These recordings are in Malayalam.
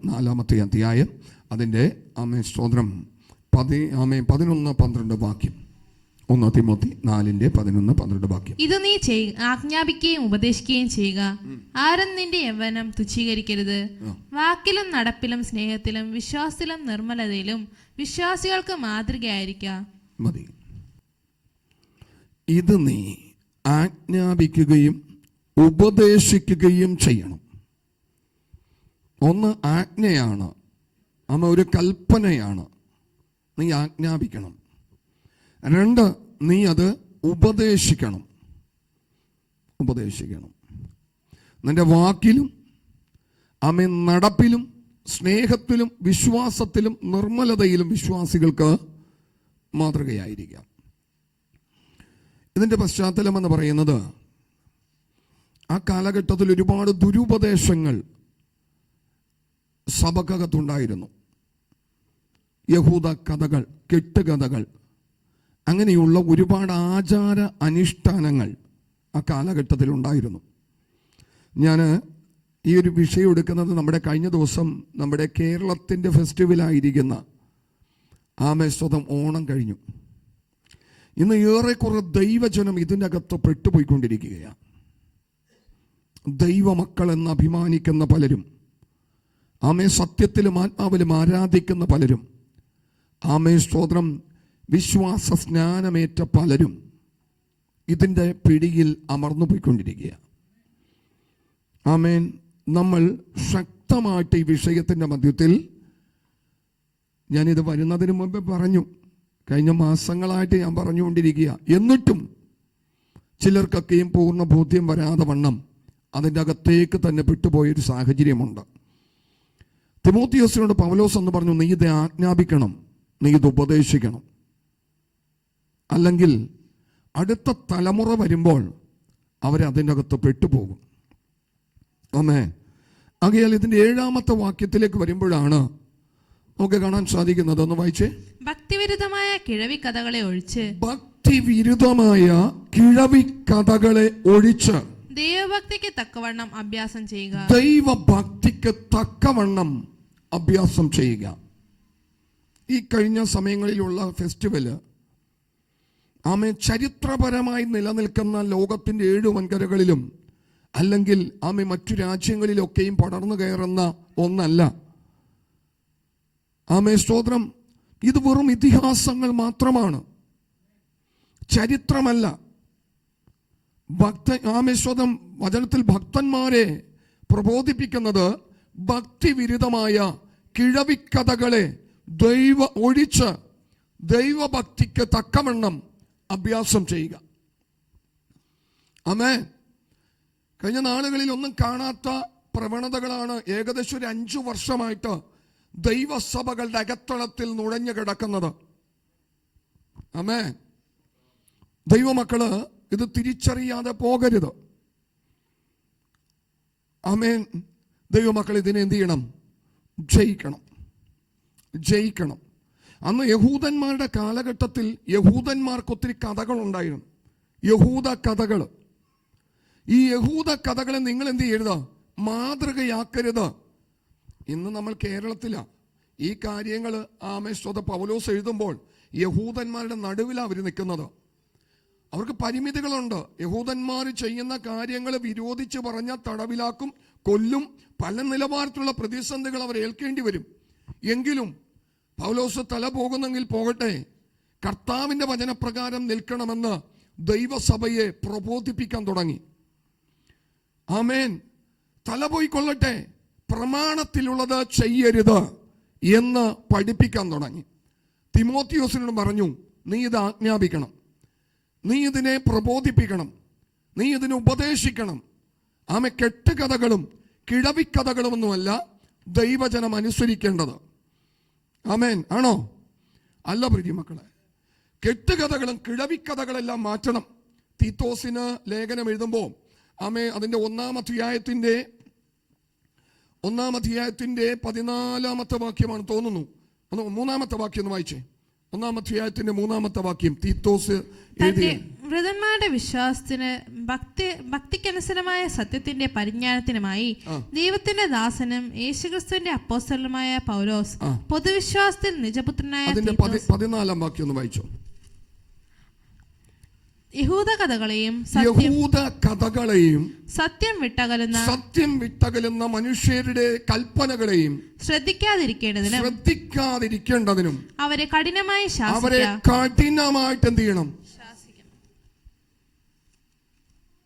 4-ാമത്തെ അധ്യായം അതിൻ്റെ സ്തോത്രം 11-12 വാക്യം. 1 തിമോത്തി 4:11-12 വാക്യം. ഇത് നീ ആജ്ഞാപിക്കുകയും ഉപദേശിക്കുകയും ചെയ്യുക. ആരും നിന്റെ യൗവനം തുച്ഛീകരിക്കരുത്. വാക്കിലും നടപ്പിലും സ്നേഹത്തിലും വിശ്വാസത്തിലും നിർമ്മലതയിലും വിശ്വാസികൾക്ക് മാതൃകയായിരിക്കുക. മതി. ഇത് നീ ആജ്ഞാപിക്കുകയും ഉപദേശിക്കുകയും ചെയ്യണം. ഒന്ന് ആജ്ഞയാണ്, ഒരു കൽപ്പനയാണ്, നീ ആജ്ഞാപിക്കണം. 2, നീ അത് ഉപദേശിക്കണം. നിന്റെ വാക്കിലും നടപ്പിലും സ്നേഹത്തിലും വിശ്വാസത്തിലും നിർമ്മലതയിലും വിശ്വാസികൾക്ക് മാതൃകയായിരിക്കാം. ഇതിൻ്റെ പശ്ചാത്തലം എന്ന് പറയുന്നത്, ആ കാലഘട്ടത്തിൽ ഒരുപാട് ദുരുപദേശങ്ങൾ സഭക്കകത്തുണ്ടായിരുന്നു. യഹൂദ കഥകൾ, കെട്ടുകഥകൾ, അങ്ങനെയുള്ള ഒരുപാട് ആചാര അനുഷ്ഠാനങ്ങൾ ആ കാലഘട്ടത്തിൽ ഉണ്ടായിരുന്നു. ഞാൻ ഈ ഒരു വിഷയം എടുക്കുന്നത് നമ്മുടെ കഴിഞ്ഞ ദിവസം നമ്മുടെ കേരളത്തിൻ്റെ ഫെസ്റ്റിവലായിരിക്കുന്ന ആമേസ്വതം ഓണം കഴിഞ്ഞു. ഇന്ന് ഏറെക്കുറെ ദൈവജനം ഇതിൻ്റെ അകത്ത് പെട്ടുപോയിക്കൊണ്ടിരിക്കുകയാണ്. ദൈവമക്കൾ എന്ന് അഭിമാനിക്കുന്ന പലരും, സത്യത്തിലും ആത്മാവിലും ആരാധിക്കുന്ന പലരും, സ്തോത്രം വിശ്വാസ സ്നാനമേറ്റ പലരും ഇതിൻ്റെ പിടിയിൽ അമർന്നു പോയിക്കൊണ്ടിരിക്കുക. നമ്മൾ ശക്തമായിട്ട് ഈ വിഷയത്തിൻ്റെ മധ്യത്തിൽ, ഞാനിത് വരുന്നതിന് മുമ്പ് പറഞ്ഞു, കഴിഞ്ഞ മാസങ്ങളായിട്ട് ഞാൻ പറഞ്ഞുകൊണ്ടിരിക്കുക. എന്നിട്ടും ചിലർക്കൊക്കെയും പൂർണ്ണ ബോധ്യം വരാതെ വണ്ണം അതിൻ്റെ അകത്തേക്ക് തന്നെ പെട്ടുപോയൊരു സാഹചര്യമുണ്ട്. തിമോത്തിയോസിനോട് പൗലോസ് എന്ന് പറഞ്ഞു, നീ ഇത് ആജ്ഞാപിക്കണം, നീ ഇത് ഉപദേശിക്കണം, അല്ലെങ്കിൽ അടുത്ത തലമുറ വരുമ്പോൾ അവരതിൻ്റെ അകത്ത് പെട്ടുപോകും. ആകയാൽ ഇതിൻ്റെ 7-ാമത്തെ വാക്യത്തിലേക്ക് വരുമ്പോഴാണ് നമുക്ക് കാണാൻ സാധിക്കുന്നത്. ഒന്ന് വായിച്ചേ. ഭക്തിവിരുദ്ധമായ കിഴവിക്കഥകളെ ഒഴിച്ച്, ഭക്തിവിരുദ്ധമായ കിഴവിക്കഥകളെ ഒഴിച്ച് ദൈവഭക്തിക്ക് തക്കവണ്ണം അഭ്യാസം ചെയ്യുക. ദൈവഭക്തിക്ക് തക്കവണ്ണം അഭ്യാസം ചെയ്യുക. ഈ കഴിഞ്ഞ സമയങ്ങളിലുള്ള ഫെസ്റ്റിവല് ചരിത്രപരമായി നിലനിൽക്കുന്ന ലോകത്തിൻ്റെ 7 വൻകരകളിലും അല്ലെങ്കിൽ മറ്റു രാജ്യങ്ങളിലൊക്കെയും പടർന്നു കയറുന്ന ഒന്നല്ല. സ്തോത്രം. ഇത് വെറും ഇതിഹാസങ്ങൾ മാത്രമാണ്, ചരിത്രമല്ല. സ്വതം വചനത്തിൽ ഭക്തന്മാരെ പ്രബോധിപ്പിക്കുന്നത് ഭക്തിവിരുദ്ധമായ കിഴവിക്കഥകളെ ഒഴിച്ച് ദൈവഭക്തിക്ക് തക്കവണ്ണം അഭ്യാസം ചെയ്യുക. കഴിഞ്ഞ നാളുകളിൽ ഒന്നും കാണാത്ത പ്രവണതകളാണ് ഏകദേശം ഒരു 5 വർഷമായിട്ട് ദൈവസഭകളുടെ അകത്തളത്തിൽ നുഴഞ്ഞു കിടക്കുന്നത്. ദൈവമക്കള് ഇത് തിരിച്ചറിയാതെ പോകരുത്. ദൈവമക്കൾ ഇതിനെ എന്ത് ചെയ്യണം? ജയിക്കണം. അന്ന് യഹൂദന്മാരുടെ കാലഘട്ടത്തിൽ യഹൂദന്മാർക്ക് ഒത്തിരി കഥകളുണ്ടായിരുന്നു, യഹൂദ കഥകൾ. ഈ യഹൂദ കഥകളെ നിങ്ങൾ എന്ത് ചെയ്യരുത്? മാതൃകയാക്കരുത്. ഇന്ന് നമ്മൾ കേരളത്തിലാണ് ഈ കാര്യങ്ങൾ സ്വത പൗലോസ് എഴുതുമ്പോൾ യഹൂദന്മാരുടെ നടുവിലാണ് അവർ നിൽക്കുന്നത്. അവർക്ക് പരിമിതികളുണ്ട്. യഹൂദന്മാർ ചെയ്യുന്ന കാര്യങ്ങൾ വിരോധിച്ച് പറഞ്ഞാൽ തടവിലാക്കും, കൊല്ലും, പല നിലവാരത്തിലുള്ള പ്രതിസന്ധികൾ അവർ ഏൽക്കേണ്ടി വരും. എങ്കിലും പൗലോസ് തല പോകുന്നെങ്കിൽ പോകട്ടെ, കർത്താവിൻ്റെ വചനപ്രകാരം നിൽക്കണമെന്ന് ദൈവസഭയെ പ്രബോധിപ്പിക്കാൻ തുടങ്ങി. തല പോയിക്കൊള്ളട്ടെ, പ്രമാണത്തിലുള്ളത് ചെയ്യരുത് എന്ന് പഠിപ്പിക്കാൻ തുടങ്ങി. തിമോത്തിയോസിനോട് പറഞ്ഞു, നീ ഇത് ആജ്ഞാപിക്കണം, നീ ഇതിനെ പ്രബോധിപ്പിക്കണം, നീ ഇതിനെ ഉപദേശിക്കണം. കെട്ടുകഥകളും കിഴവിക്കഥകളുമൊന്നുമല്ല ദൈവജനം അനുസരിക്കേണ്ടത്. ആണോ? അല്ല പ്രിയമക്കളെ. കെട്ടുകഥകളും കിഴവിക്കഥകളെല്ലാം മാറ്റണം. തീത്തോസിന് ലേഖനം എഴുതുമ്പോൾ അതിൻ്റെ 1-ാം അധ്യായത്തിൻ്റെ 14-ാമത്തെ വാക്യമാണ് തോന്നുന്നു. 3-ാമത്തെ വാക്യം ഒന്ന് വായിച്ചേ. 1-ാം അധ്യായത്തിന്റെ 3-ാമത്തെ വാക്യം തീത്തോസ് എഴുതിയ വൃതന്മാരുടെ വിശ്വാസത്തിന് ഭക്തിക്കനുസരമായ സത്യത്തിന്റെ പരിജ്ഞാനത്തിനുമായി ദൈവത്തിന്റെ ദാസനും യേശുക്രിസ്തുവിന്റെ അപ്പോസ്തലനുമായ പൗലോസ് പൊതുവിശ്വാസത്തിൽ നിജപുത്രനായ 14 വാക്യം ഒന്ന് വായിച്ചോ. യഹൂദ കഥകളെയും സത്യം വിട്ടകലുന്ന മനുഷ്യരുടെ കൽപ്പനകളെയും ശ്രദ്ധിക്കാതിരിക്കേണ്ടതിനും അവരെ കഠിനമായിട്ട് എന്ത് ചെയ്യണം?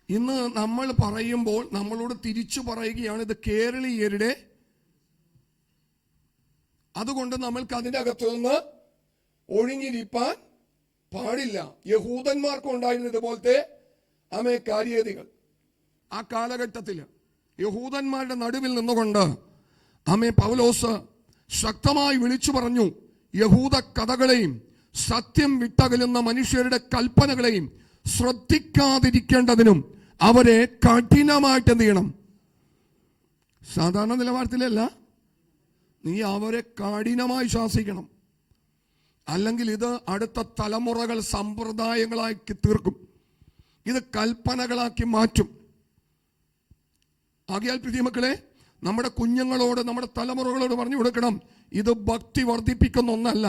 ഇന്ന് നമ്മൾ പറയുമ്പോൾ നമ്മളോട് തിരിച്ചു പറയുകയാണ്, ഇത് കേരളീയരുടെ, അതുകൊണ്ട് നമ്മൾക്ക് അതിന്റെ അകത്തുനിന്ന് ഒഴിഞ്ഞിരിപ്പാൻ പാടില്ല. യഹൂദന്മാർക്കും ഉണ്ടായിരുന്ന ഇതുപോലത്തെ കാര്യേതികൾ. ആ കാലഘട്ടത്തിൽ യഹൂദന്മാരുടെ നടുവിൽ നിന്നുകൊണ്ട് പൗലോസ് ശക്തമായി വിളിച്ചു പറഞ്ഞു, യഹൂദ കഥകളെയും സത്യം വിട്ടകലുന്ന മനുഷ്യരുടെ കൽപ്പനകളെയും ശ്രദ്ധിക്കാതിരിക്കേണ്ടതിനും അവരെ കഠിനമായിട്ട് എന്ത് ചെയ്യണം? സാധാരണ നിലവാരത്തിലല്ല, നീ അവരെ കഠിനമായി ശാസിക്കണം. അല്ലെങ്കിൽ ഇത് അടുത്ത തലമുറകൾ സമ്പ്രദായങ്ങളാക്കി തീർക്കും, ഇത് കൽപ്പനകളാക്കി മാറ്റും. ആകയാൽ പ്രിയമക്കളെ, നമ്മുടെ കുഞ്ഞുങ്ങളോട്, നമ്മുടെ തലമുറകളോട് പറഞ്ഞു കൊടുക്കണം, ഇത് ഭക്തി വർദ്ധിപ്പിക്കുന്ന ഒന്നല്ല,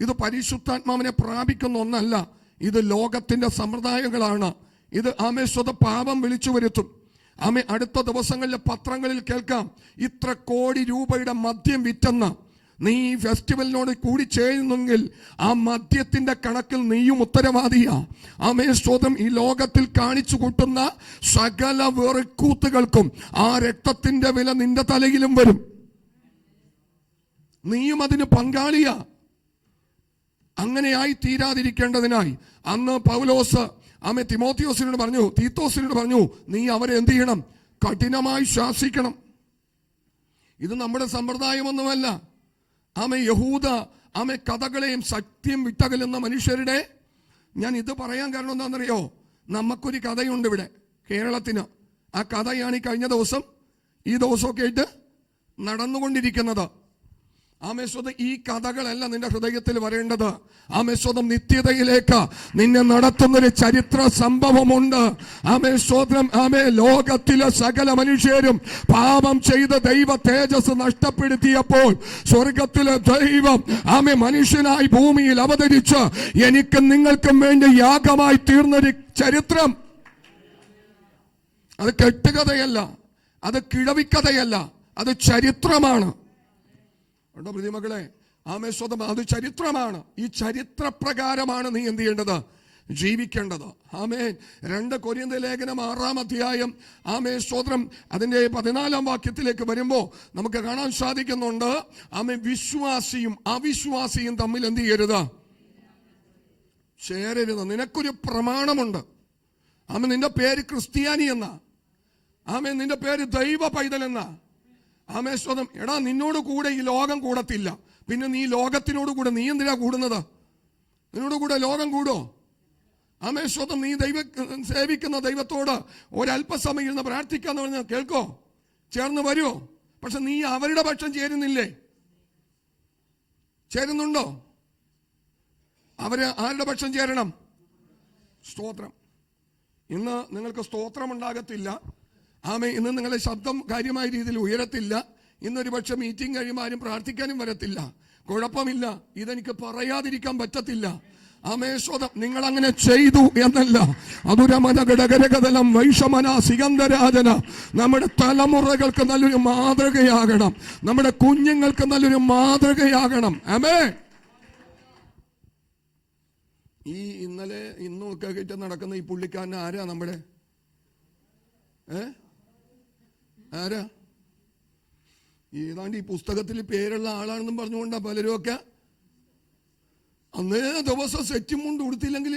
ഇത് പരിശുദ്ധാത്മാവിനെ പ്രാപിക്കുന്ന ഒന്നല്ല, ഇത് ലോകത്തിന്റെ സമ്പ്രദായങ്ങളാണ്. ഇത് സ്വത പാപം വിളിച്ചു വരുത്തും. അടുത്ത ദിവസങ്ങളിലെ പത്രങ്ങളിൽ കേൾക്കാം, ഇത്ര കോടി രൂപയുടെ മദ്യം വിറ്റെന്ന്. നീ ഫെസ്റ്റിവലിനോട് കൂടി ചെയ്യുന്നെങ്കിൽ ആ മദ്യത്തിന്റെ കണക്കിൽ നീയും ഉത്തരവാദിയാ. സ്വതം ഈ ലോകത്തിൽ കാണിച്ചു കൂട്ടുന്ന സകല വെറുക്കൂത്തുകൾക്കും ആ രക്തത്തിന്റെ വില നിന്റെ തലയിലും വരും. നീയും അതിന് പങ്കാളിയാ. അങ്ങനെയായി തീരാതിരിക്കേണ്ടതിനായി അന്ന് പൗലോസ് തിമോത്തിയോസിനോട് പറഞ്ഞു, തീത്തോസിനോട് പറഞ്ഞു, നീ അവരെ എന്ത് ചെയ്യണം? കഠിനമായി ശാസിക്കണം. ഇത് നമ്മുടെ സമ്പ്രദായമൊന്നുമല്ല. യഹൂദ കഥകളെയും സത്യം വിട്ടകലുന്ന മനുഷ്യരുടെ, ഞാൻ ഇത് പറയാൻ കാരണം എന്താണെന്നറിയോ? നമുക്കൊരു കഥയുണ്ട് ഇവിടെ കേരളത്തിന്. ആ കഥയാണ് ഈ കഴിഞ്ഞ ദിവസം, ഈ ദിവസമൊക്കെ ആയിട്ട് നടന്നുകൊണ്ടിരിക്കുന്നത്. സ്വതം ഈ കഥകളല്ല നിന്റെ ഹൃദയത്തിൽ വരേണ്ടത്. സ്വതം നിത്യതയിലേക്ക് നിന്നെ നടത്തുന്നൊരു ചരിത്ര സംഭവമുണ്ട്. സ്വതം ലോകത്തിലെ സകല മനുഷ്യരും പാപം ചെയ്ത് ദൈവ തേജസ് നഷ്ടപ്പെടുത്തിയപ്പോൾ സ്വർഗത്തിലെ ദൈവം മനുഷ്യനായി ഭൂമിയിൽ അവതരിച്ച് എനിക്കും നിങ്ങൾക്കും വേണ്ടി യാഗമായി തീർന്നൊരു ചരിത്രം. അത് കെട്ടുകഥയല്ല, അത് കിഴവിക്കഥയല്ല, അത് ചരിത്രമാണ്. പ്രതിമകളെ, സ്വതം അത് ചരിത്രമാണ്. ഈ ചരിത്രപ്രകാരമാണ് നീ എന്ത് ചെയ്യേണ്ടത്? ജീവിക്കേണ്ടത്. 2 കൊരിന്ത്യർ ലേഖനം 6-ാം അധ്യായം സ്വതം അതിന്റെ 14-ാം വാക്യത്തിലേക്ക് വരുമ്പോൾ നമുക്ക് കാണാൻ സാധിക്കുന്നുണ്ട്, വിശ്വാസിയും അവിശ്വാസിയും തമ്മിൽ എന്ത് ചെയ്യരുത്? ചേരരുത്. നിനക്കൊരു പ്രമാണമുണ്ട്. നിന്റെ പേര് ക്രിസ്ത്യാനി എന്നാ. നിന്റെ പേര് ദൈവ പൈതൽ എന്നാ. സ്വതം എടാ, നിന്നോട് കൂടെ ഈ ലോകം കൂടത്തില്ല, പിന്നെ നീ ലോകത്തിനോട് കൂടെ നീ എന്തിനാ കൂടുന്നത്? നിന്നോട് കൂടെ ലോകം കൂടോ? സ്വതം നീ സേവിക്കുന്ന ദൈവത്തോട് ഒരല്പസമയം ഇരുന്ന് പ്രാർത്ഥിക്കാന്ന് പറഞ്ഞാൽ കേൾക്കോ? ചേർന്ന് വരുമോ? പക്ഷെ നീ അവരുടെ പക്ഷം ചേരുന്നില്ലേ? ചേരുന്നുണ്ടോ? അവര് ആരുടെ പക്ഷം ചേരണം? സ്തോത്രം. ഇന്ന് നിങ്ങൾക്ക് സ്തോത്രം ഉണ്ടാകത്തില്ല. ഇന്ന് നിങ്ങളുടെ ശബ്ദം കാര്യമായ രീതിയിൽ ഉയരത്തില്ല. ഇന്നൊരു പക്ഷെ മീറ്റിംഗ് കഴിയുമ്പോൾ ആരും പ്രാർത്ഥിക്കാനും വരത്തില്ല. കുഴപ്പമില്ല, ഇതെനിക്ക് പറയാതിരിക്കാൻ പറ്റത്തില്ല. സ്വതം നിങ്ങൾ അങ്ങനെ ചെയ്തു എന്നല്ല, അതുരമനഘടകരകതലം വൈഷമന സിഗന്ധരാജന. നമ്മുടെ തലമുറകൾക്ക് നല്ലൊരു മാതൃകയാകണം, നമ്മുടെ കുഞ്ഞുങ്ങൾക്ക് നല്ലൊരു മാതൃകയാകണം. ഈ ഇന്നലെ ഇന്നും ഒക്കെ ആയിട്ട് നടക്കുന്ന ഈ പുള്ളിക്കാരൻ ആരാ? നമ്മുടെ ആരാ? ഏതാണ്ട് ഈ പുസ്തകത്തിൽ പേരുള്ള ആളാണെന്നും പറഞ്ഞുകൊണ്ടാ പലരും ഒക്കെ. അന്നേ ദിവസം സെറ്റും കൊണ്ട് കൊടുത്തില്ലെങ്കിൽ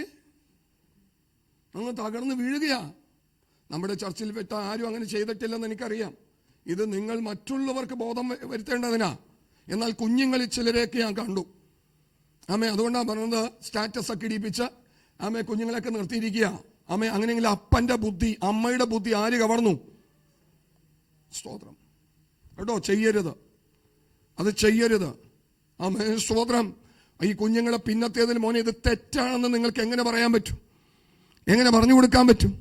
അങ്ങ് തകർന്ന് വീഴുകയാ. നമ്മുടെ ചർച്ചിൽ പെട്ട ആരും അങ്ങനെ ചെയ്തിട്ടില്ലെന്ന് എനിക്കറിയാം. ഇത് നിങ്ങൾ മറ്റുള്ളവർക്ക് ബോധം വരുത്തേണ്ടതിനാ. എന്നാൽ കുഞ്ഞുങ്ങളിൽ ചിലരെയൊക്കെ ഞാൻ കണ്ടു. അതുകൊണ്ടാണ് പറഞ്ഞത്, സ്റ്റാറ്റസ് ഒക്കെ ഇടിപ്പിച്ച് കുഞ്ഞുങ്ങളെയൊക്കെ നിർത്തിയിരിക്കുക. അങ്ങനെയെങ്കിൽ അപ്പന്റെ ബുദ്ധി, അമ്മയുടെ ബുദ്ധി ആര് കവർന്നു? സ്തോത്രം കേട്ടോ. ചെയ്യരുത്, അത് ചെയ്യരുത്. സ്തോത്രം. ഈ കുഞ്ഞുങ്ങളെ പിന്നത്തേതിൽ മോനെ ഇത് തെറ്റാണെന്ന് നിങ്ങൾക്ക് എങ്ങനെ പറയാൻ പറ്റും? എങ്ങനെ പറഞ്ഞു കൊടുക്കാൻ പറ്റും?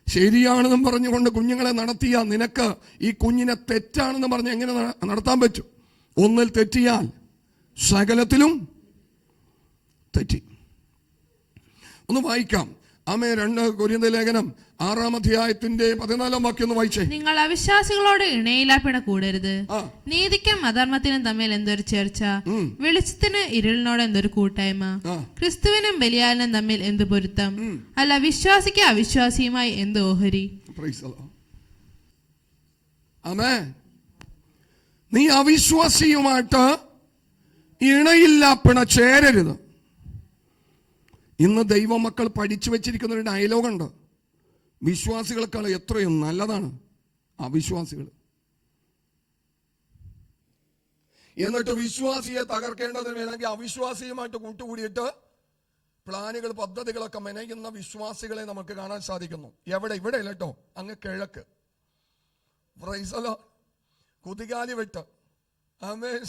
ശരിയാണെന്നും പറഞ്ഞുകൊണ്ട് കുഞ്ഞുങ്ങളെ നടത്തിയ നിനക്ക് ഈ കുഞ്ഞിനെ തെറ്റാണെന്ന് പറഞ്ഞ് എങ്ങനെ നടത്താൻ പറ്റും? ഒന്നിൽ തെറ്റിയാൽ സകലത്തിലും തെറ്റി. ഒന്ന് വായിക്കാം. 2 കൊരിന്ത്യർ ലേഖനം 6-ാം അധ്യായത്തിന്റെ 14-ാം വാക്യം ഒന്ന് വായിച്ചേ. നിങ്ങൾ അവിശ്വാസികളോട് ഇണയിലാപ്പിണ കൂടരുത്. നീതിക്കും അധർമ്മത്തിനും തമ്മിൽ എന്തൊരു ചേർച്ച, വെളിച്ചത്തിന് ഇരുളിനോട് എന്തൊരു കൂട്ടായ്മ, ക്രിസ്തുവിനും ബലിയാലിനും തമ്മിൽ എന്ത് പൊരുത്തം, അല്ല വിശ്വാസിക്ക് അവിശ്വാസിയുമായി എന്ത് ഓഹരി. നീ അവിശ്വാസിയുമായിട്ട് ഇണയില്ലാപ്പിണ ചേരരുത്. ഇന്ന് ദൈവമക്കൾ പഠിച്ചു വെച്ചിരിക്കുന്ന ഒരു ഡയലോഗുണ്ട്, വിശ്വാസികളെക്കാൾ എത്രയും നല്ലതാണ് അവിശ്വാസികൾ. എന്നിട്ട് വിശ്വാസിയെ തകർക്കേണ്ടതിന് വേണമെങ്കിൽ അവിശ്വാസിയുമായിട്ട് കൂട്ടുകൂടിയിട്ട് പ്ലാനുകൾ പദ്ധതികളൊക്കെ മെനയുന്ന വിശ്വാസികളെ നമുക്ക് കാണാൻ സാധിക്കുന്നു. ഇവിടെ അല്ല കേട്ടോ, അങ്ങ് കിഴക്ക് കുതികാലി വെട്ട്,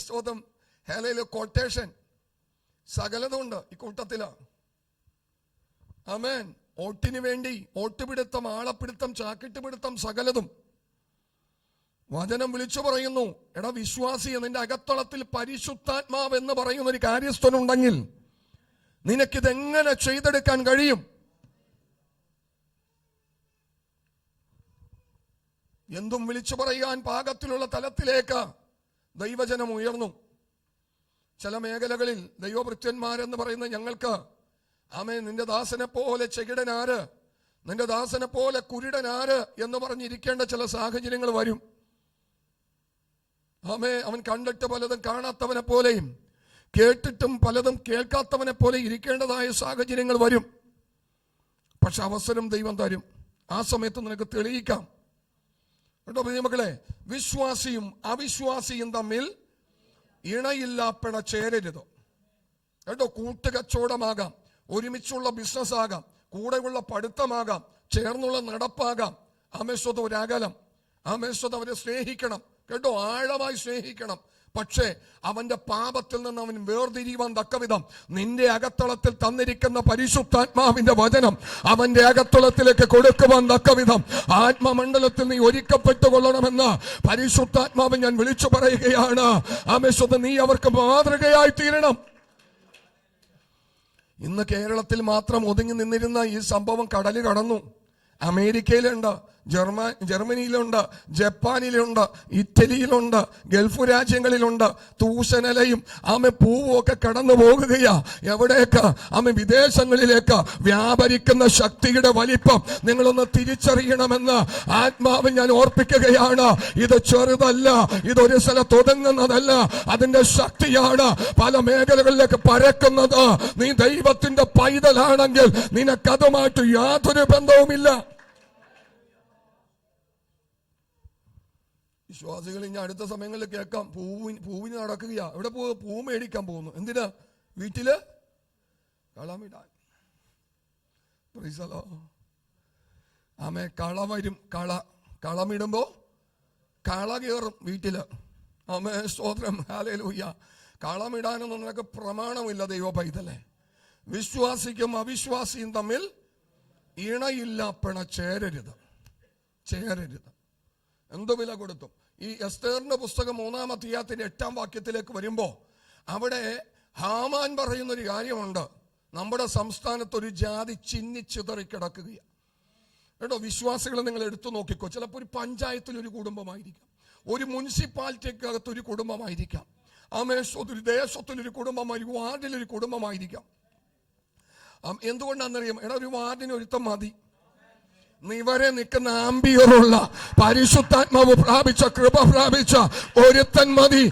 സ്തോത്രം, ഹേലയിലെ കൊട്ടേഷൻ, സകലതുണ്ട് ഈ കൂട്ടത്തില്. ആമേൻ. ഓട്ടിന് വേണ്ടി ഓട്ടുപിടുത്തം, ആളപ്പിടുത്തം, ചാക്കിട്ടുപിടുത്തം, സകലതും. വചനം വിളിച്ചു പറയുന്നു, എടാ വിശ്വാസി, നിന്റെ അകത്തളത്തിൽ പരിശുദ്ധാത്മാവ് എന്ന് പറയുന്ന ഒരു കാര്യസ്ഥനുണ്ടെങ്കിൽ നിനക്കിതെങ്ങനെ ചെയ്തെടുക്കാൻ കഴിയും? എന്തും വിളിച്ചു പറയാൻ പാകത്തിലുള്ള തലത്തിലേക്ക് ദൈവജനം ഉയർന്നു. ചില മേഖലകളിൽ ദൈവഭൃത്യന്മാരെന്ന് പറയുന്ന ഞങ്ങൾക്ക്, ആമേൻ, നിന്റെ ദാസനെ പോലെ ചെകിടനാര്, നിന്റെ ദാസനെ പോലെ കുരുടനാര് എന്ന് പറഞ്ഞിരിക്കേണ്ട ചില സാഹചര്യങ്ങൾ വരും. ആമേ, അവൻ കണ്ടിട്ട് പലതും കാണാത്തവനെ പോലെയും കേട്ടിട്ടും പലതും കേൾക്കാത്തവനെ പോലെ ഇരിക്കേണ്ടതായ സാഹചര്യങ്ങൾ വരും. പക്ഷെ അവസരം ദൈവം തരും. ആ സമയത്ത് നിനക്ക് തെളിയിക്കാം കേട്ടോ. മക്കളെ, വിശ്വാസിയും അവിശ്വാസിയും തമ്മിൽ ഇണയില്ലാപ്പിണ ചേരരുത് കേട്ടോ. കൂട്ടുകച്ചവടമാകാം, ഒരുമിച്ചുള്ള ബിസിനസ് ആകാം, കൂടെയുള്ള പഠിത്തമാകാം, ചേർന്നുള്ള നടപ്പാകാം. ആമേശ്വത ഒരകലം, ആമേശ്വത അവരെ സ്നേഹിക്കണം കേട്ടോ, ആഴമായി സ്നേഹിക്കണം. പക്ഷേ അവന്റെ പാപത്തിൽ നിന്ന് അവൻ വേർതിരിയുവാൻ തക്കവിധം നിന്റെ അകത്തളത്തിൽ തന്നിരിക്കുന്ന പരിശുദ്ധാത്മാവിന്റെ വചനം അവന്റെ അകത്തളത്തിലേക്ക് കൊടുക്കുവാൻ തക്കവിധം ആത്മമണ്ഡലത്തിൽ നീ ഒരുക്കപ്പെട്ടുകൊള്ളണമെന്ന് പരിശുദ്ധാത്മാവ് ഞാൻ വിളിച്ചു പറയുകയാണ്. ആമേശ്വത, നീ അവർക്ക് മാതൃകയായി തീരണം. ഇന്ന് കേരളത്തിൽ മാത്രം ഒതുങ്ങി നിന്നിരുന്ന ഈ സംഭവം കടല് കടന്നു. അമേരിക്കയിലുണ്ട്, ജർമ്മനിയിലുണ്ട്, ജപ്പാനിലുണ്ട്, ഇറ്റലിയിലുണ്ട്, ഗൾഫ് രാജ്യങ്ങളിലുണ്ട്. തൂശനിലയും പൂവും ഒക്കെ കടന്നു പോകുകയാ. എവിടേക്ക്? വിദേശങ്ങളിലേക്ക് വ്യാപരിക്കുന്ന ശക്തിയുടെ വലിപ്പം നിങ്ങളൊന്ന് തിരിച്ചറിയണമെന്ന് ആത്മാവ് ഞാൻ ഓർപ്പിക്കുകയാണ്. ഇത് ചെറുതല്ല, ഇതൊരു സ്ഥലത്ത് ഒതുങ്ങുന്നതല്ല, അതിന്റെ ശക്തിയാണ് പല മേഖലകളിലേക്ക് പരക്കുന്നത്. നീ ദൈവത്തിന്റെ പൈതലാണെങ്കിൽ നിനക്കതുമായിട്ട് യാതൊരു ബന്ധവുമില്ല. വിശ്വാസികൾ ഇനി അടുത്ത സമയങ്ങളിൽ കേൾക്കാം, പൂവിന് നടക്കുകയാ. എവിടെ പൂ മേടിക്കാൻ പോകുന്നു? എന്തിനാ? വീട്ടില് കളമിടാൻ. കള വരും. കളമിടുമ്പോ കള കയറും വീട്ടില്. സ്തോത്രം, ഹല്ലേലൂയ. കളമിടാനൊന്നും നിനക്ക് പ്രമാണമില്ല ദൈവ പൈതലേ. വിശ്വാസിക്കും അവിശ്വാസിയും തമ്മിൽ ഇണയില്ലാപ്പിണ ചേരരുത്. എന്തു വില കൊടുത്തും. ഈ എസ്തേറിന്റെ പുസ്തകം 3-ാം അധ്യായത്തിന്റെ 8-ാം വാക്യത്തിലേക്ക് വരുമ്പോ അവിടെ ഹാമാൻ പറയുന്നൊരു കാര്യമുണ്ട്. നമ്മുടെ സംസ്ഥാനത്ത് ഒരു ജാതി ചിന്നിച്ചിതറി കിടക്കുകയാണ് കേട്ടോ. വിശ്വാസികളെ നിങ്ങൾ എടുത്തു നോക്കിക്കോ. ചിലപ്പോൾ ഒരു പഞ്ചായത്തിൽ ഒരു കുടുംബമായിരിക്കാം, ഒരു മുനിസിപ്പാലിറ്റിക്കകത്ത് ഒരു കുടുംബമായിരിക്കാം, ഒരു ദേശത്തിലൊരു കുടുംബമായിരിക്കും, വാർഡിലൊരു കുടുംബമായിരിക്കാം. എന്തുകൊണ്ടാണെന്നറിയാം? ഒരു വാർഡിന് ഒരുത്തം മതി. നിവരെ നിൽക്കുന്ന ആംബിയറുള്ള പരിശുദ്ധാത്മാവ് പ്രാപിച്ച, കൃപ പ്രാപിച്ച ഒരുത്തൻ മതി.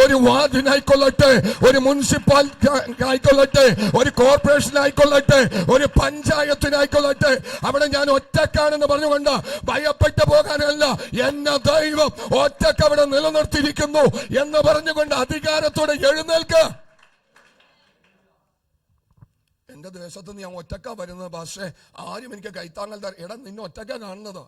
ഒരു വാർഡിനായിക്കൊള്ളട്ടെ, ഒരു മുനിസിപ്പാലിറ്റി ആയിക്കൊള്ളട്ടെ, ഒരു കോർപ്പറേഷൻ ആയിക്കൊള്ളട്ടെ, ഒരു പഞ്ചായത്തിനായിക്കൊള്ളട്ടെ, അവിടെ ഞാൻ ഒറ്റക്കാണെന്ന് പറഞ്ഞുകൊണ്ട് ഭയപ്പെട്ടു പോകാനല്ല, എന്നെ ദൈവം ഒറ്റക്ക് അവിടെ നിലനിർത്തിയിരിക്കുന്നു എന്ന് പറഞ്ഞുകൊണ്ട് അധികാരത്തോടെ എഴുന്നേൽക്കുക. എന്റെ ദേശത്ത് ഞാൻ ഒറ്റക്ക വരുന്നത്, പക്ഷേ ആരും എനിക്ക് കൈത്താങ്ങൽ തരാം. എടാ, നിന്നെ ഒറ്റക്ക കാണുന്നത്.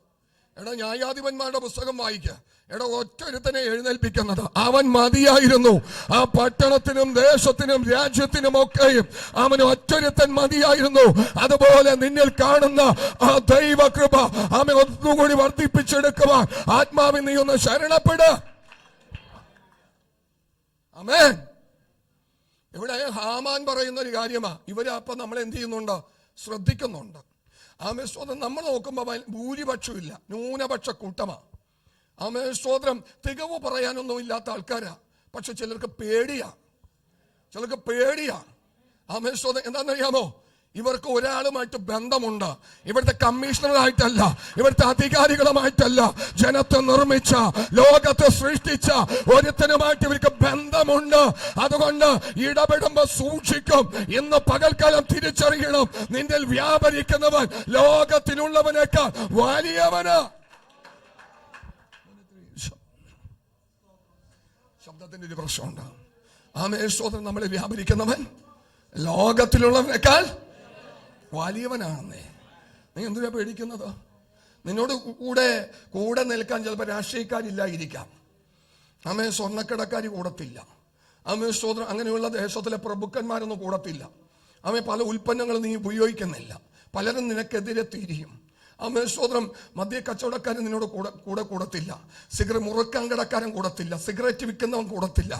എടാ ന്യായാധിപന്മാരുടെ പുസ്തകം വായിക്കുക. എടാ ഒറ്റൊരുത്തനെ എഴുന്നേൽപ്പിക്കുന്നത് അവൻ മതിയായിരുന്നു. ആ പട്ടണത്തിനും ദേശത്തിനും രാജ്യത്തിനും ഒക്കെയും അവന് ഒറ്റൊരുത്തൻ മതിയായിരുന്നു. അതുപോലെ നിന്നിൽ കാണുന്ന ആ ദൈവകൃപ അവൻ ഒന്നുകൂടി വർദ്ധിപ്പിച്ചെടുക്കുവാൻ ആത്മാവിൽ നീ ഒന്ന് ശരണപ്പെട്. ആമേൻ. ഇവിടെ ഹാമാൻ പറയുന്ന ഒരു കാര്യമാ. ഇവര് അപ്പൊ നമ്മൾ എന്ത് ചെയ്യുന്നുണ്ട്? ശ്രദ്ധിക്കുന്നുണ്ട്. ആമേൻ സ്തോത്രം. നമ്മൾ നോക്കുമ്പോ ഭൂരിപക്ഷം ഇല്ല, ന്യൂനപക്ഷ കൂട്ടമാ. ആമേൻ സ്തോത്രം. തികവ് പറയാനൊന്നും ഇല്ലാത്ത ആൾക്കാരാ. പക്ഷെ ചിലർക്ക് പേടിയാ. ആമേൻ സ്തോത്രം. എന്താണെന്നറിയാമോ? ഇവർക്ക് ഒരാളുമായിട്ട് ബന്ധമുണ്ട്. ഇവിടുത്തെ കമ്മീഷണറായിട്ടല്ല, ഇവിടുത്തെ അധികാരികളുമായിട്ടല്ല, ജനത്തെ നിർമ്മിച്ച ലോകത്തെ സൃഷ്ടിച്ച ഒരുത്തനുമായിട്ട് ഇവർക്ക് ബന്ധമുണ്ട്. അതുകൊണ്ട് ഇടപെടുമ്പോ സൂക്ഷിക്കും. ഇന്ന് പകൽക്കാലം തിരിച്ചറിയണം, നിന്റെ വ്യാപരിക്കുന്നവൻ ലോകത്തിലുള്ളവനേക്കാൾ വലിയവന്. ശബ്ദത്തിന്റെ ഒരു പ്രശ്നമുണ്ട്. ആമേൻ സ്തോത്രം. നമ്മളെ വ്യാപരിക്കുന്നവൻ ലോകത്തിലുള്ളവനേക്കാൾ വലിയവനാണെന്നേ. നീ എന്തിനാ പേടിക്കുന്നത്? നിന്നോട് കൂടെ നിൽക്കാൻ ചിലപ്പോൾ രാഷ്ട്രീയക്കാരില്ലായിരിക്കാം. ആമേൻ. സ്വർണ്ണക്കടക്കാരി കൂടത്തില്ല. ആമേൻ സ്തോത്രം. അങ്ങനെയുള്ള ദേശത്തിലെ പ്രഭുക്കന്മാരൊന്നും കൂടത്തില്ല. ആമേൻ. പല ഉൽപ്പന്നങ്ങൾ നീ ഉപയോഗിക്കുന്നില്ല. പലരും നിനക്കെതിരെ തിരിയും. ആമേൻ സ്തോത്രം. മദ്യ കച്ചവടക്കാരൻ നിന്നോട് കൂടത്തില്ല. സിഗരറ്റ് മുറുക്കാൻ കിടക്കാരൻ കൂടത്തില്ല. സിഗരറ്റ് വിൽക്കുന്നവൻ കൂടത്തില്ല.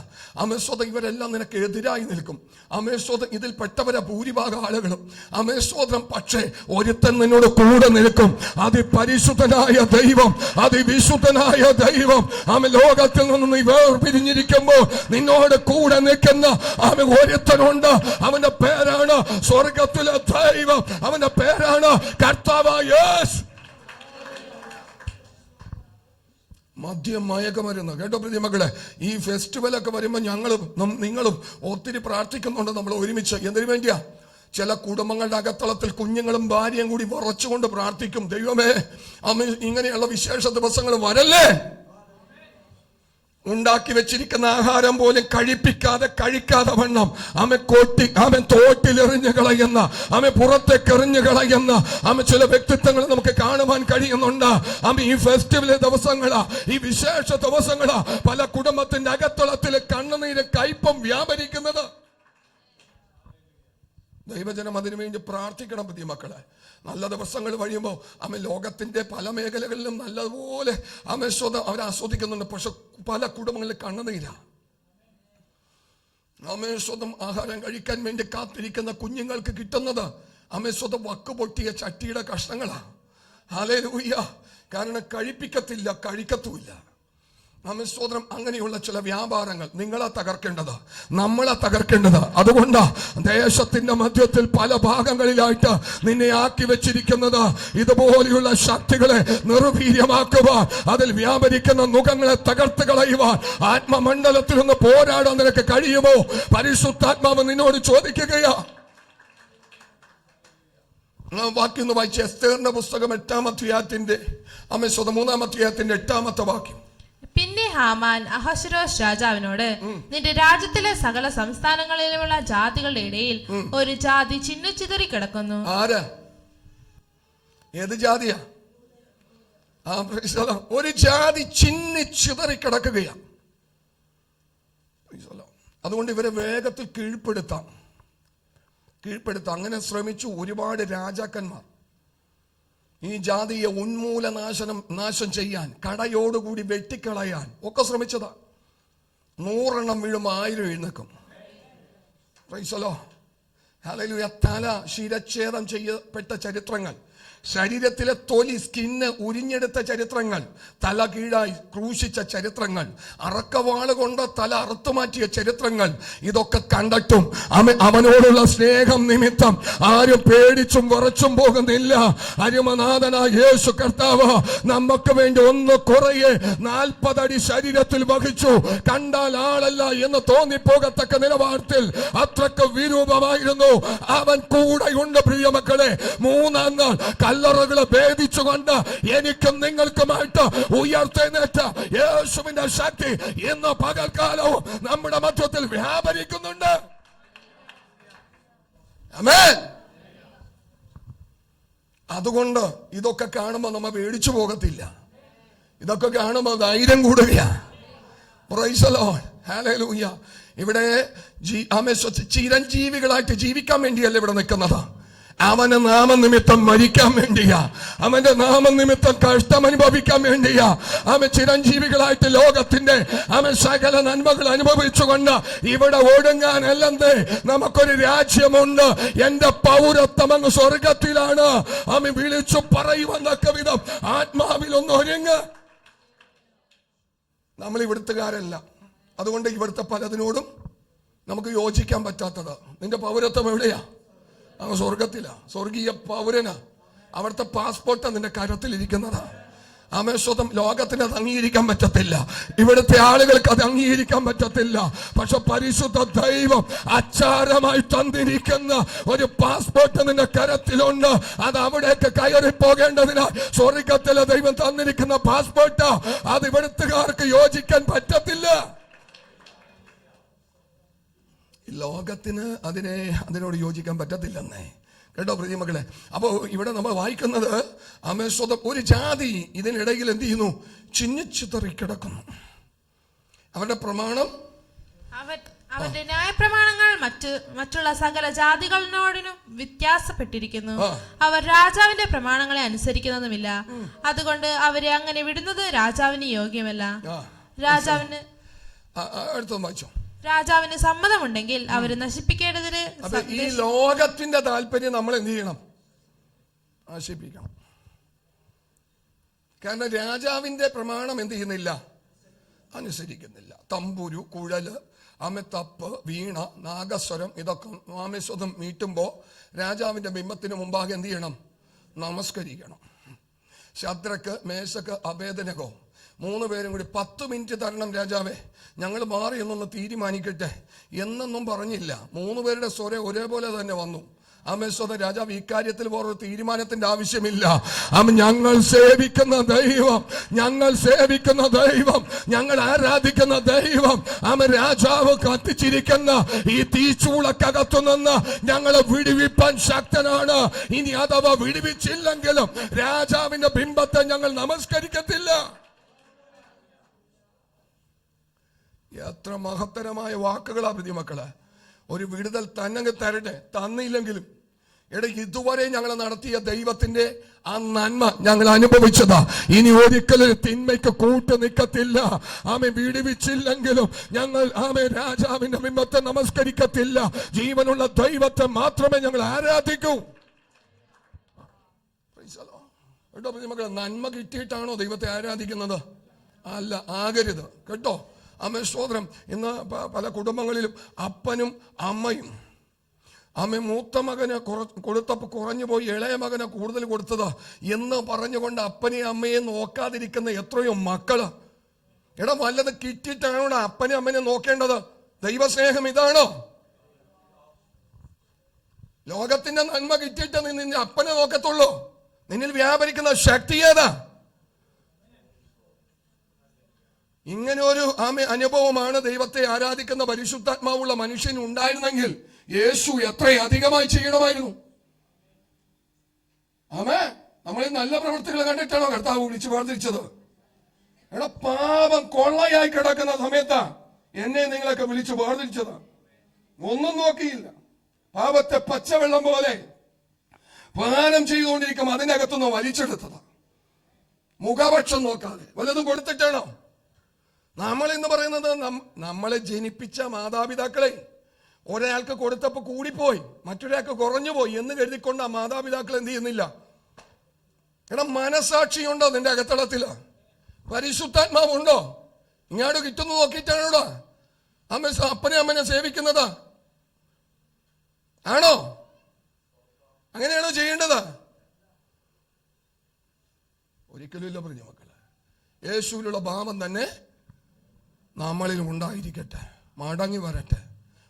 ആമേൻ സ്തോത്രം. ഇവരെല്ലാം നിനക്ക് എതിരായി നിൽക്കും. ആമേൻ സ്തോത്രം. ഇതിൽ പെട്ടവരെ ഭൂരിഭാഗം ആളുകളും. ആമേൻ സ്തോത്രം. പക്ഷേ ഒരുത്തൻ നിന്നോട് കൂടെ നിൽക്കും. അതിപരിശുദ്ധനായ ദൈവം, അതിവിശുദ്ധനായ ദൈവം. ആമേൻ. ലോകത്തിൽ നിന്ന് നീ വേർപിരിഞ്ഞിരിക്കുമ്പോൾ നിന്നോട് കൂടെ നിൽക്കുന്ന ആമേൻ ഒരുത്തനുണ്ട്. അവന്റെ പേരാണ് സ്വർഗത്തിലെ ദൈവം. അവന്റെ പേരാണ് കർത്താവായ യേശു. മദ്യം, മയക്കുമരുന്ന്. കേട്ടോ പ്രിയമക്കളെ, ഈ ഫെസ്റ്റിവലൊക്കെ വരുമ്പോൾ നിങ്ങളും ഒത്തിരി പ്രാർത്ഥിക്കുന്നുണ്ട്. നമ്മൾ ഒരുമിച്ച് എന്തിനു വേണ്ടിയാ? ചില കുടുംബങ്ങളുടെ അകത്തളത്തിൽ കുഞ്ഞുങ്ങളും ഭാര്യയും കൂടി വിറച്ചുകൊണ്ട് പ്രാർത്ഥിക്കും. ദൈവമേ, അമ്മ ഇങ്ങനെയുള്ള വിശേഷ ദിവസങ്ങൾ വരല്ലേ. ഉണ്ടാക്കി വെച്ചിരിക്കുന്ന ആഹാരം പോലും കഴിക്കാതെ വണ്ണം അവൻ തോട്ടിലെറിഞ്ഞു കളയുന്ന, അവൻ പുറത്തേക്ക് എറിഞ്ഞു കളയുന്ന ചില വ്യക്തിത്വങ്ങൾ നമുക്ക് കാണുവാൻ കഴിയുന്നുണ്ട്. ഈ ഫെസ്റ്റിവൽ ദിവസങ്ങളാ, ഈ വിശേഷ ദിവസങ്ങളാ പല കുടുംബത്തിന്റെ അകത്തളത്തിൽ കണ്ണുനീര് കയ്പും വ്യാപരിക്കുന്നത്. ദൈവജനം അതിനുവേണ്ടി പ്രാർത്ഥിക്കണം. പുതിയ മക്കളെ, നല്ല ദിവസങ്ങൾ കഴിയുമ്പോൾ ലോകത്തിന്റെ പല മേഖലകളിലും നല്ലതുപോലെ അവർ ആസ്വദിക്കുന്നുണ്ട്. പക്ഷെ പല കുടുംബങ്ങളിൽ കണ്ണുനീരാ. ആഹാരം കഴിക്കാൻ വേണ്ടി കാത്തിരിക്കുന്ന കുഞ്ഞുങ്ങൾക്ക് കിട്ടുന്നത് വക്ക് പൊട്ടിയ ചട്ടിയുടെ കഷ്ണങ്ങളാ. ഹല്ലേലൂയ. കാരണം കഴിക്കത്തുമില്ല. സ്തോത്രം. അങ്ങനെയുള്ള ചില വ്യാപാരങ്ങൾ നമ്മളെ തകർക്കേണ്ടത്. അതുകൊണ്ട് ദേശത്തിന്റെ മധ്യത്തിൽ പല ഭാഗങ്ങളിലായിട്ട് നിന്നെ ആക്കി വെച്ചിരിക്കുന്നത് ഇതുപോലെയുള്ള ശക്തികളെ നിർവീര്യമാക്കുവാൻ, അതിൽ വ്യാപരിക്കുന്ന നുഖങ്ങളെ തകർത്ത് കളയുവാൻ ആത്മമണ്ഡലത്തിൽ നിന്ന് പോരാടാൻ നിനക്ക് കഴിയുമോ? പരിശുദ്ധാത്മാവ് നിന്നോട് ചോദിക്കുകയാ. വാക്യം വായിച്ച എസ്തേറിന്റെ പുസ്തകം 8-ാം അധ്യായത്തിന്റെ 3-ാം അധ്യായത്തിന്റെ 8-ാമത്തെ വാക്യം. പിന്നെ ഹാമാൻ അഹശ്വേരോശ് രാജാവിനോട്, നിന്റെ രാജ്യത്തിലെ സകല സംസ്ഥാനങ്ങളിലുമുള്ള ജാതികളുടെ ഇടയിൽ ഒരു ജാതി ചിന്നിച്ചിതറി കിടക്കുന്നു. ആരാ? ഏത് ജാതിയാ? ഒരു ജാതി ചിന്നിച്ചിതറി കിടക്കുകയാ. അതുകൊണ്ട് ഇവരെ വേഗത്തിൽ കീഴ്പ്പെടുത്താം. അങ്ങനെ ശ്രമിച്ചു ഒരുപാട് രാജാക്കന്മാർ. ഈ ജാതിയെ നാശം ചെയ്യാൻ, കടയോടുകൂടി വെട്ടിക്കളയാൻ ഒക്കെ ശ്രമിച്ചതാ. 100 എണ്ണം വീഴുമ്പോൾ 1000 എഴുന്നേക്കും. ഹല്ലേലൂയ. തല ശിരച്ഛേദം ചെയ്യപ്പെട്ട ചരിത്രങ്ങൾ, ശരീരത്തിലെ തൊലി സ്കിന്ന് ഉരിഞ്ഞെടുത്ത ചരിത്രങ്ങൾ, തല കീഴായി ക്രൂശിച്ച ചരിത്രങ്ങൾ, അറക്കവാള് കൊണ്ട് തല അറുത്തുമാറ്റിയ ചരിത്രങ്ങൾ, ഇതൊക്കെ കണ്ടിട്ടും അവനോടുള്ള സ്നേഹം നിമിത്തം ആരും പേടിച്ചും വിറച്ചും പോകുന്നില്ല. അരുമനാഥനായ യേശു കർത്താവ് നമുക്ക് വേണ്ടി ഒന്ന് കുറയെ 40 അടി ശരീരത്തിൽ വഹിച്ചു. കണ്ടാൽ ആളല്ല എന്ന് തോന്നിപ്പോകത്തക്ക നിലവാരത്തിൽ അത്രക്ക് വിരൂപമായിരുന്നു. അവൻ കൂടെയുണ്ട്. പ്രിയമക്കളെ, 3-ാം നാൾ കല്ലറകളെ ഭേദിച്ചുകൊണ്ട് എനിക്കും നിങ്ങൾക്കുമായിട്ട് ഉയർത്തെഴുന്നേറ്റ യേശുവിന്റെ ശക്തി ഇന്ന് പകൽക്കാലവും നമ്മുടെ മധ്യത്തിൽ വ്യാപരിക്കുന്നുണ്ട്. ആമേൻ. അതുകൊണ്ട് ഇതൊക്കെ കാണുമ്പോൾ നമ്മൾ പേടിച്ചു പോകത്തില്ല. ഇതൊക്കെ കാണുമ്പോൾ ധൈര്യം കൂടുകയാ. Praise the Lord, hallelujah. ഇവിടെ ചിരഞ്ജീവികളായിട്ട് ജീവിക്കാൻ വേണ്ടിയല്ല ഇവിടെ നിൽക്കുന്നത്. അവന്റെ നാമനിമിത്തം മരിക്കാൻ വേണ്ടിയാ, അവന്റെ നാമനിമിത്തം കഷ്ടം അനുഭവിക്കാൻ വേണ്ടിയാ. അവൻ ചിരഞ്ജീവികളായിട്ട് ലോകത്തിന്റെ അവൻ സകല നന്മകൾ അനുഭവിച്ചുകൊണ്ട് ഇവിടെ ഒടുങ്ങാനല്ലെന്നേ. നമുക്കൊരു രാജ്യമുണ്ട്. എന്റെ പൗരത്വം അങ്ങ് സ്വർഗത്തിലാണ്. അവൻ വിളിച്ചു പറയുവന്നൊക്കെ വിധം ആത്മാവിൽ ഒന്ന് ഒരുങ്ങ്. നമ്മൾ ഇവിടുത്തുകാരല്ല, അതുകൊണ്ട് ഇവിടുത്തെ പലതിനോടും നമുക്ക് യോജിക്കാൻ പറ്റാത്തത്. നിന്റെ പൗരത്വം എവിടെയാ? അങ്ങ് സ്വർഗത്തിലാ, സ്വർഗീയ പൗരനാ. അവിടുത്തെ പാസ്പോർട്ട് നിന്റെ കരത്തിലിരിക്കുന്നതാ. ആമേശ്വതം ലോകത്തിന് അത് അംഗീകരിക്കാൻ പറ്റത്തില്ല, ഇവിടുത്തെ ആളുകൾക്ക് അത് അംഗീകരിക്കാൻ പറ്റത്തില്ല. പക്ഷെ പരിശുദ്ധ ദൈവം അച്ചാരമായി തന്നിരിക്കുന്ന ഒരു പാസ്പോർട്ട് നിന്റെ കരത്തിലുണ്ട്. അത് അവിടേക്ക് കയറി പോകേണ്ടതിനാൽ സ്വർഗത്തിലെ ദൈവം തന്നിരിക്കുന്ന പാസ്പോർട്ട് അത് ഇവിടുത്തുകാർക്ക് യോജിക്കാൻ പറ്റത്തില്ല. ലോകത്തിന് അതിനോട് യോജിക്കാൻ പറ്റത്തില്ലെന്നേ. കേട്ടോ പ്രിയമക്കളെ? അപ്പോ ഇവിടെ നമ്മൾ വായിക്കുന്നത് അമേശ്വതം ഒരു ജാതി ഇതിനിടയിൽ എന്ത് ചെയ്യുന്നു? ചിന്നിച്ചിതറി കിടക്കുന്നു. അവരുടെ പ്രമാണം, അവരുടെ ന്യായപ്രമാണങ്ങൾ മറ്റുള്ള സകല ജാതികളോടിനും വ്യത്യാസപ്പെട്ടിരിക്കുന്നു. അവർ രാജാവിന്റെ പ്രമാണങ്ങളെ അനുസരിക്കുന്നതുമില്ല. അതുകൊണ്ട് അവരെ അങ്ങനെ വിടുന്നത് രാജാവിന് യോഗ്യമല്ല. രാജാവിന് സമ്മതമുണ്ടെങ്കിൽ അവര് നശിപ്പിക്കേണ്ടതിന് ഈ ലോകത്തിന്റെ താല്പര്യം നമ്മൾ എന്ത് ചെയ്യണം? നശിപ്പിക്കണം. കാരണം രാജാവിന്റെ പ്രമാണം എന്ത് ചെയ്യുന്നില്ല? അനുസരിക്കുന്നില്ല. തമ്പുരു, കുഴല്, തപ്പ്, വീണ, നാഗസ്വരം ഇതൊക്കെ ആമേശ്വതം മീട്ടുമ്പോ രാജാവിന്റെ ബിംബത്തിന് മുമ്പാകെ എന്ത് ചെയ്യണം? നമസ്കരിക്കണം. ശദ്രക്ക്, മേശക്ക്, അബേദനകോ 3 പേരും കൂടി 10 മിനിറ്റ് തരണം രാജാവേ, ഞങ്ങൾ മാറി എന്നൊന്ന് തീരുമാനിക്കട്ടെ എന്നൊന്നും പറഞ്ഞില്ല. 3 പേരുടെ സ്വരം ഒരേപോലെ തന്നെ വന്നു. ആമേശ്വത രാജാവ് ഇക്കാര്യത്തിൽ വേറൊരു തീരുമാനത്തിന്റെ ആവശ്യമില്ല. ഞങ്ങൾ സേവിക്കുന്ന ദൈവം, ഞങ്ങൾ ആരാധിക്കുന്ന ദൈവം, രാജാവ് കത്തിച്ചിരിക്കുന്ന ഈ തീച്ചൂളക്കകത്തു നിന്ന് ഞങ്ങളെ വിടുവിപ്പാൻ ശക്തനാണ്. ഇനി അഥവാ വിടുവിച്ചില്ലെങ്കിലും രാജാവിന്റെ ബിംബത്തെ ഞങ്ങൾ നമസ്കരിക്കത്തില്ല. എത്ര മഹത്തരമായ വാക്കുകളാ പ്രിയമക്കളെ. ഒരു വിടുതൽ തന്നെ തരട്ടെ, തന്നില്ലെങ്കിലും ഇതുവരെ ഞങ്ങൾ നടത്തിയ ദൈവത്തിന്റെ ആ നന്മ ഞങ്ങൾ അനുഭവിച്ചതാ. ഇനി ഒരിക്കലും തിന്മയ്ക്ക് കൂട്ടു നിൽക്കത്തില്ല. വിടുവിച്ചില്ലെങ്കിലും ഞങ്ങൾ രാജാവിന്റെ ബിംബത്തെ നമസ്കരിക്കത്തില്ല. ജീവനുള്ള ദൈവത്തെ മാത്രമേ ഞങ്ങൾ ആരാധിക്കൂ. കേട്ടോ പ്രിയമക്കളെ? നന്മ കിട്ടിയിട്ടാണോ ദൈവത്തെ ആരാധിക്കുന്നത്? അല്ല, ആകരുത്. കേട്ടോ സ്തോത്രം. ഇന്ന് പല കുടുംബങ്ങളിലും അപ്പനും അമ്മയും മൂത്ത മകന് കൊടുത്തപ്പോൾ കുറഞ്ഞു പോയി, ഇളയ മകന് കൂടുതൽ കൊടുത്തതാ എന്ന് പറഞ്ഞുകൊണ്ട് അപ്പനെയും അമ്മയെയും നോക്കാതിരിക്കുന്ന എത്രയോ മക്കള്. വല്ലത് കിട്ടിയിട്ടാണോ അപ്പനെ അമ്മനെ നോക്കേണ്ടത്? ദൈവസ്നേഹം ഇതാണോ? ലോകത്തിന്റെ നന്മ കിട്ടിയിട്ട് നിന്റെ അപ്പനെ നോക്കത്തുള്ളൂ. നിന്നിൽ വ്യാപരിക്കുന്ന ശക്തി ഏതാ? ഇങ്ങനെ ഒരു അനുഭവമാണ് ദൈവത്തെ ആരാധിക്കുന്ന പരിശുദ്ധാത്മാവുള്ള മനുഷ്യന് ഉണ്ടായിരുന്നെങ്കിൽ യേശു എത്രയധികമായി ചെയ്യണമായിരുന്നു. നമ്മൾ നല്ല പ്രവൃത്തികൾ കണ്ടിട്ടാണോ കർത്താവ് വിളിച്ചു വേർതിരിച്ചത്? പാപം കൊള്ളയായി കിടക്കുന്ന സമയത്താ എന്നെ നിങ്ങളൊക്കെ വിളിച്ചു വേർതിരിച്ചത്. ഒന്നും നോക്കിയില്ല. പാപത്തെ പച്ചവെള്ളം പോലെ പാനം ചെയ്തുകൊണ്ടിരിക്കും അതിനകത്തുനിന്ന് വലിച്ചെടുത്തത്. മുഖപക്ഷം നോക്കാതെ വല്ലതും കൊടുത്തിട്ടാണോ? നമ്മൾ എന്ന് പറയുന്നത് നമ്മളെ ജനിപ്പിച്ച മാതാപിതാക്കളെ ഒരാൾക്ക് കൊടുത്തപ്പോൾ കൂടിപ്പോയി, മറ്റൊരാൾക്ക് കുറഞ്ഞുപോയി എന്ന് കരുതിക്കൊണ്ട് ആ മാതാപിതാക്കൾ എന്ത് ചെയ്യുന്നില്ല? മനസാക്ഷിയുണ്ടോ നിന്റെ അകത്തളത്തില്? പരിശുദ്ധാത്മാവുണ്ടോ? ഇങ്ങോട്ട് കിട്ടുന്നു നോക്കിയിട്ടാണോടാ അപ്പനെ അമ്മനെ സേവിക്കുന്നത്? ആണോ? അങ്ങനെയാണോ ചെയ്യേണ്ടത്? ഒരിക്കലും ഇല്ല പറഞ്ഞ മക്കളെ. യേശുവിലുള്ള ഭാവം തന്നെ നമ്മളിലും ഉണ്ടായിരിക്കട്ടെ. മടങ്ങി വരട്ടെ.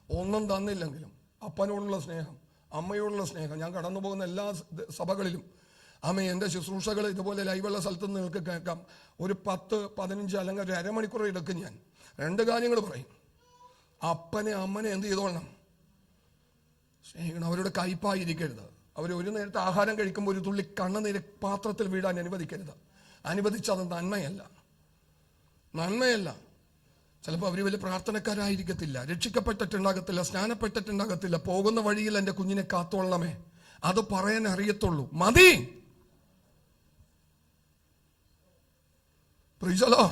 ഒന്നും തന്നില്ലെങ്കിലും അപ്പനോടുള്ള സ്നേഹം, അമ്മയോടുള്ള സ്നേഹം. ഞാൻ കടന്നു പോകുന്ന എല്ലാ സഭകളിലും എൻ്റെ ശുശ്രൂഷകൾ ഇതുപോലെ ലൈവുള്ള സ്ഥലത്ത് നിന്ന് നിങ്ങൾക്ക് കേൾക്കാം. ഒരു 10-15 അല്ലെങ്കിൽ ഒരു അരമണിക്കൂർ എടുക്കും. ഞാൻ 2 കാര്യങ്ങൾ പറയും. അപ്പനെ അമ്മനെ എന്ത് ചെയ്തോളണം? സ്നേഹിക്കണം. അവരുടെ കയ്പായിരിക്കരുത്. അവർ ഒരു നേരത്തെ ആഹാരം കഴിക്കുമ്പോൾ ഒരു തുള്ളി കണ്ണുനീര് പാത്രത്തിൽ വീടാൻ അനുവദിക്കരുത്. അനുവദിച്ചത് നന്മയല്ല. നന്മയല്ല. ചിലപ്പോൾ അവർ വലിയ പ്രാർത്ഥനക്കാരായിരിക്കത്തില്ല, രക്ഷിക്കപ്പെട്ടിട്ടുണ്ടാകത്തില്ല, സ്നാനപ്പെട്ടിട്ടുണ്ടാകത്തില്ല. പോകുന്ന വഴിയിൽ എൻ്റെ കുഞ്ഞിനെ കാത്തോളണമേ, അത് പറയാൻ അറിയത്തുള്ളൂ. മതി. പ്രീസലോ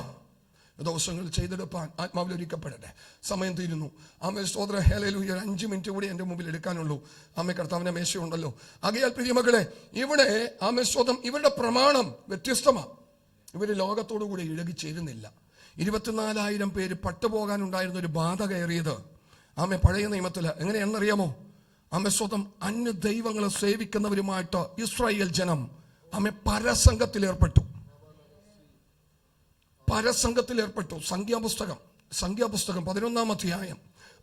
ദിവസങ്ങൾ ചെയ്തെടുപ്പാൻ ആത്മാവിൽ ഒരുക്കപ്പെടട്ടെ. സമയം തീരുന്നു. ആമേ സ്തോത്ര. ഹല്ലേലൂയ. 5 മിനിറ്റ് കൂടി എൻ്റെ മുമ്പിൽ എടുക്കാനുള്ളൂ. ആമേ കർത്താവിന്റെ മേശയുണ്ടല്ലോ. ആകയാൽ പ്രിയമക്കളെ, ഇവിടെ ആമേ സ്തോത്രം, ഇവരുടെ പ്രമാണം വ്യത്യസ്തമാണ്. ഇവർ ലോകത്തോടു കൂടി ഇഴകിച്ചേരുന്നില്ല. 24,000 പേര് പട്ടുപോകാനുണ്ടായിരുന്ന ഒരു ബാധ കയറിയത് ആമേ പഴയ നിയമത്തിൽ എങ്ങനെയാണെന്നറിയാമോ? ആമേ സ്തോത്രം, അന്യ ദൈവങ്ങളെ സേവിക്കുന്നവരുമായിട്ട് ഇസ്രായേൽ ജനം ആമേ പരസംഗത്തിലേർപ്പെട്ടു. സംഖ്യാപുസ്തകം 11-ാം അധ്യായം.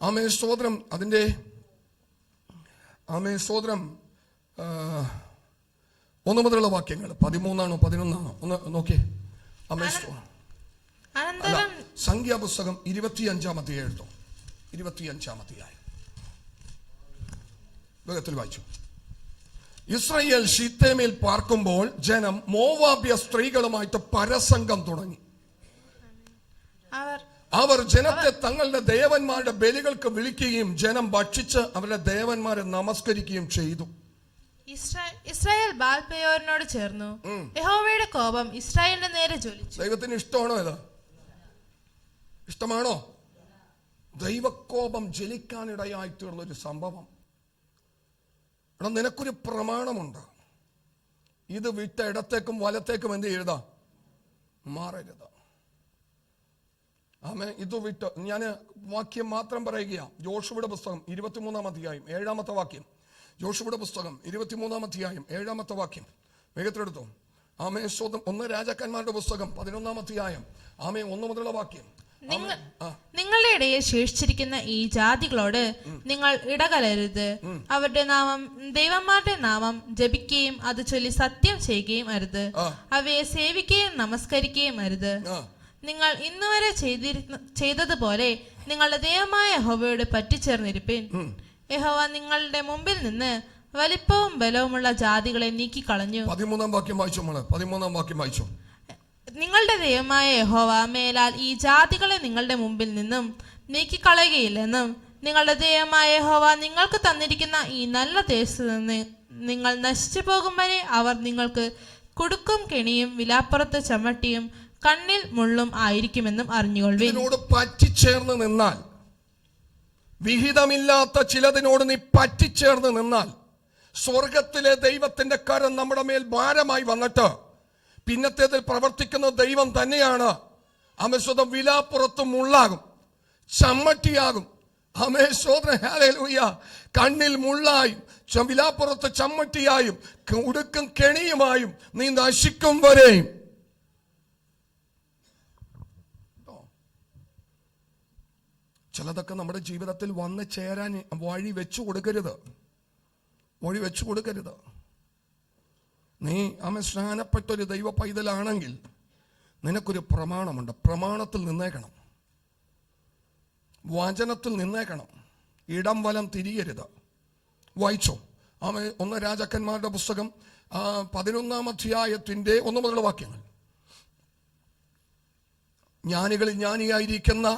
ആമേ സ്തോത്രം. അതിൻ്റെ ആമേ സ്തോത്രം 1 മുതലുള്ള വാക്യങ്ങൾ 13 ആണോ 11 ഒന്ന് നോക്കിയേ. ആമേ സ്തോത്രം. സംഖ്യാപുസ്തകം 25-ാം അധ്യായം എടുത്തോ. 25-ാം അധ്യായം വേഗത്തിൽ വായിച്ചു. ഇസ്രായേൽ ശീത്തേമിൽ പാർക്കുമ്പോൾ ജനം മോവാബ്യ സ്ത്രീകളുമായിട്ട് പരസംഗം തുടങ്ങി. അവർ ജനത്തെ തങ്ങളുടെ ദേവന്മാരുടെ ബലികൾക്ക് വിളിക്കുകയും ജനം ഭക്ഷിച്ച് അവരുടെ ദേവന്മാരെ നമസ്കരിക്കുകയും ചെയ്തു. ഇസ്രായേൽ ബാൽപെയോരിനോട് ചേർന്നു. യഹോവയുടെ കോപം ഇസ്രായേലിന്റെ നേരെ ജ്വലിച്ചു. ദൈവത്തിന് ഇഷ്ടമാണോ ഇത്? ഇഷ്ടമാണോ? ദൈവകോപം ജ്വലിക്കാനിടയായി തീർന്നൊരു സംഭവം. എടാ, നിനക്കൊരു പ്രമാണമുണ്ട്. ഇത് വിട്ട ഇടത്തേക്കും വലത്തേക്കും എന്ത് ചെയ്യരുതാ? മാറരുത്. ആമേ. ഇത് വിട്ട് ഞാൻ വാക്യം മാത്രം പറയുകയാണ്. യോശുവയുടെ പുസ്തകം 23-ാം അധ്യായം 7-ാമത്തെ വാക്യം. യോശുവയുടെ പുസ്തകം 23-ാം അധ്യായം 7-ാമത്തെ വാക്യം വേഗത്തിലെടുത്തു. ആമേ സ്തോത്രം. 1 രാജാക്കന്മാരുടെ പുസ്തകം 11-ാം അധ്യായം ആമേ 1 മുതലുള്ള വാക്യം. നിങ്ങളുടെ ഇടയിൽ ശേഷിച്ചിരിക്കുന്ന ഈ ജാതികളോട് നിങ്ങൾ ഇടകലരുത്. അവരുടെ നാമം ദൈവന്മാരുടെ നാമം ജപിക്കുകയും അത് ചൊല്ലി സത്യം ചെയ്യുകയും അരുത്. അവയെ സേവിക്കുകയും നമസ്കരിക്കുകയും അരുത്. നിങ്ങൾ ഇന്നുവരെ ചെയ്തതുപോലെ നിങ്ങളുടെ ദൈവമായ യഹോവയോട് പറ്റിച്ചേർന്നിരിപ്പിൻ. യഹോവ നിങ്ങളുടെ മുമ്പിൽ നിന്ന് വലിപ്പവും ബലവുമുള്ള ജാതികളെ നീക്കിക്കളഞ്ഞു. 13-ാം വാക്യം വായിച്ചു. 13-ാം വാക്യം വായിച്ചു. നിങ്ങളുടെ ദൈവമായ യഹോവ മേലാൽ ഈ ജാതികളെ നിങ്ങളുടെ മുമ്പിൽ നിന്നും നീക്കിക്കളയുകയില്ലെന്നും നിങ്ങളുടെ ദൈവമായ യഹോവ നിങ്ങൾക്ക് തന്നിരിക്കുന്ന ഈ നല്ല ദേശത്ത് നിന്ന് നിങ്ങൾ നശിച്ചു പോകും വരെ അവർ നിങ്ങൾക്ക് കുടുക്കും കെണിയും വിലാപ്പുറത്ത് ചമ്മട്ടിയും കണ്ണിൽ മുള്ളും ആയിരിക്കുമെന്നും അറിഞ്ഞുകൊള്ളുവിൻ. ഇതിനോട് പറ്റിച്ചേർന്ന് നിന്നാൽ, വിഹിതമില്ലാത്ത ചിലതിനോട് നീ പറ്റിച്ചേർന്ന് നിന്നാൽ, സ്വർഗത്തിലെ ദൈവത്തിന്റെ കരം നമ്മുടെ മേൽ ഭാരമായി വന്നിട്ട് പിന്നത്തേതിൽ പ്രവർത്തിക്കുന്ന ദൈവം തന്നെയാണ്. അമേശ്വരം വിലാപ്പുറത്ത് മുള്ളാകും, ചമ്മട്ടിയാകും. അമേശ്വര ഹല്ലേലൂയ. കണ്ണിൽ മുള്ളായും വിലാപ്പുറത്ത് ചമ്മട്ടിയായും ഉടുക്കും കെണിയുമായും നീ നശിക്കും വരെയും. ചിലതൊക്കെ നമ്മുടെ ജീവിതത്തിൽ വന്ന് ചേരാൻ വഴി വെച്ചു കൊടുക്കരുത്. നീ സ്നാനപ്പെട്ടൊരു ദൈവ പൈതലാണെങ്കിൽ നിനക്കൊരു പ്രമാണമുണ്ട്. പ്രമാണത്തിൽ നിന്നേക്കണം, വചനത്തിൽ നിന്നേക്കണം. ഇടം വലം തിരിയരുത്. വായിച്ചോ. 1 രാജാക്കന്മാരുടെ പുസ്തകം 11-ാം അധ്യായത്തിന്റെ 1 മുതലുള്ള വാക്യങ്ങൾ. ജ്ഞാനികളിൽ ജ്ഞാനിയായിരിക്കുന്ന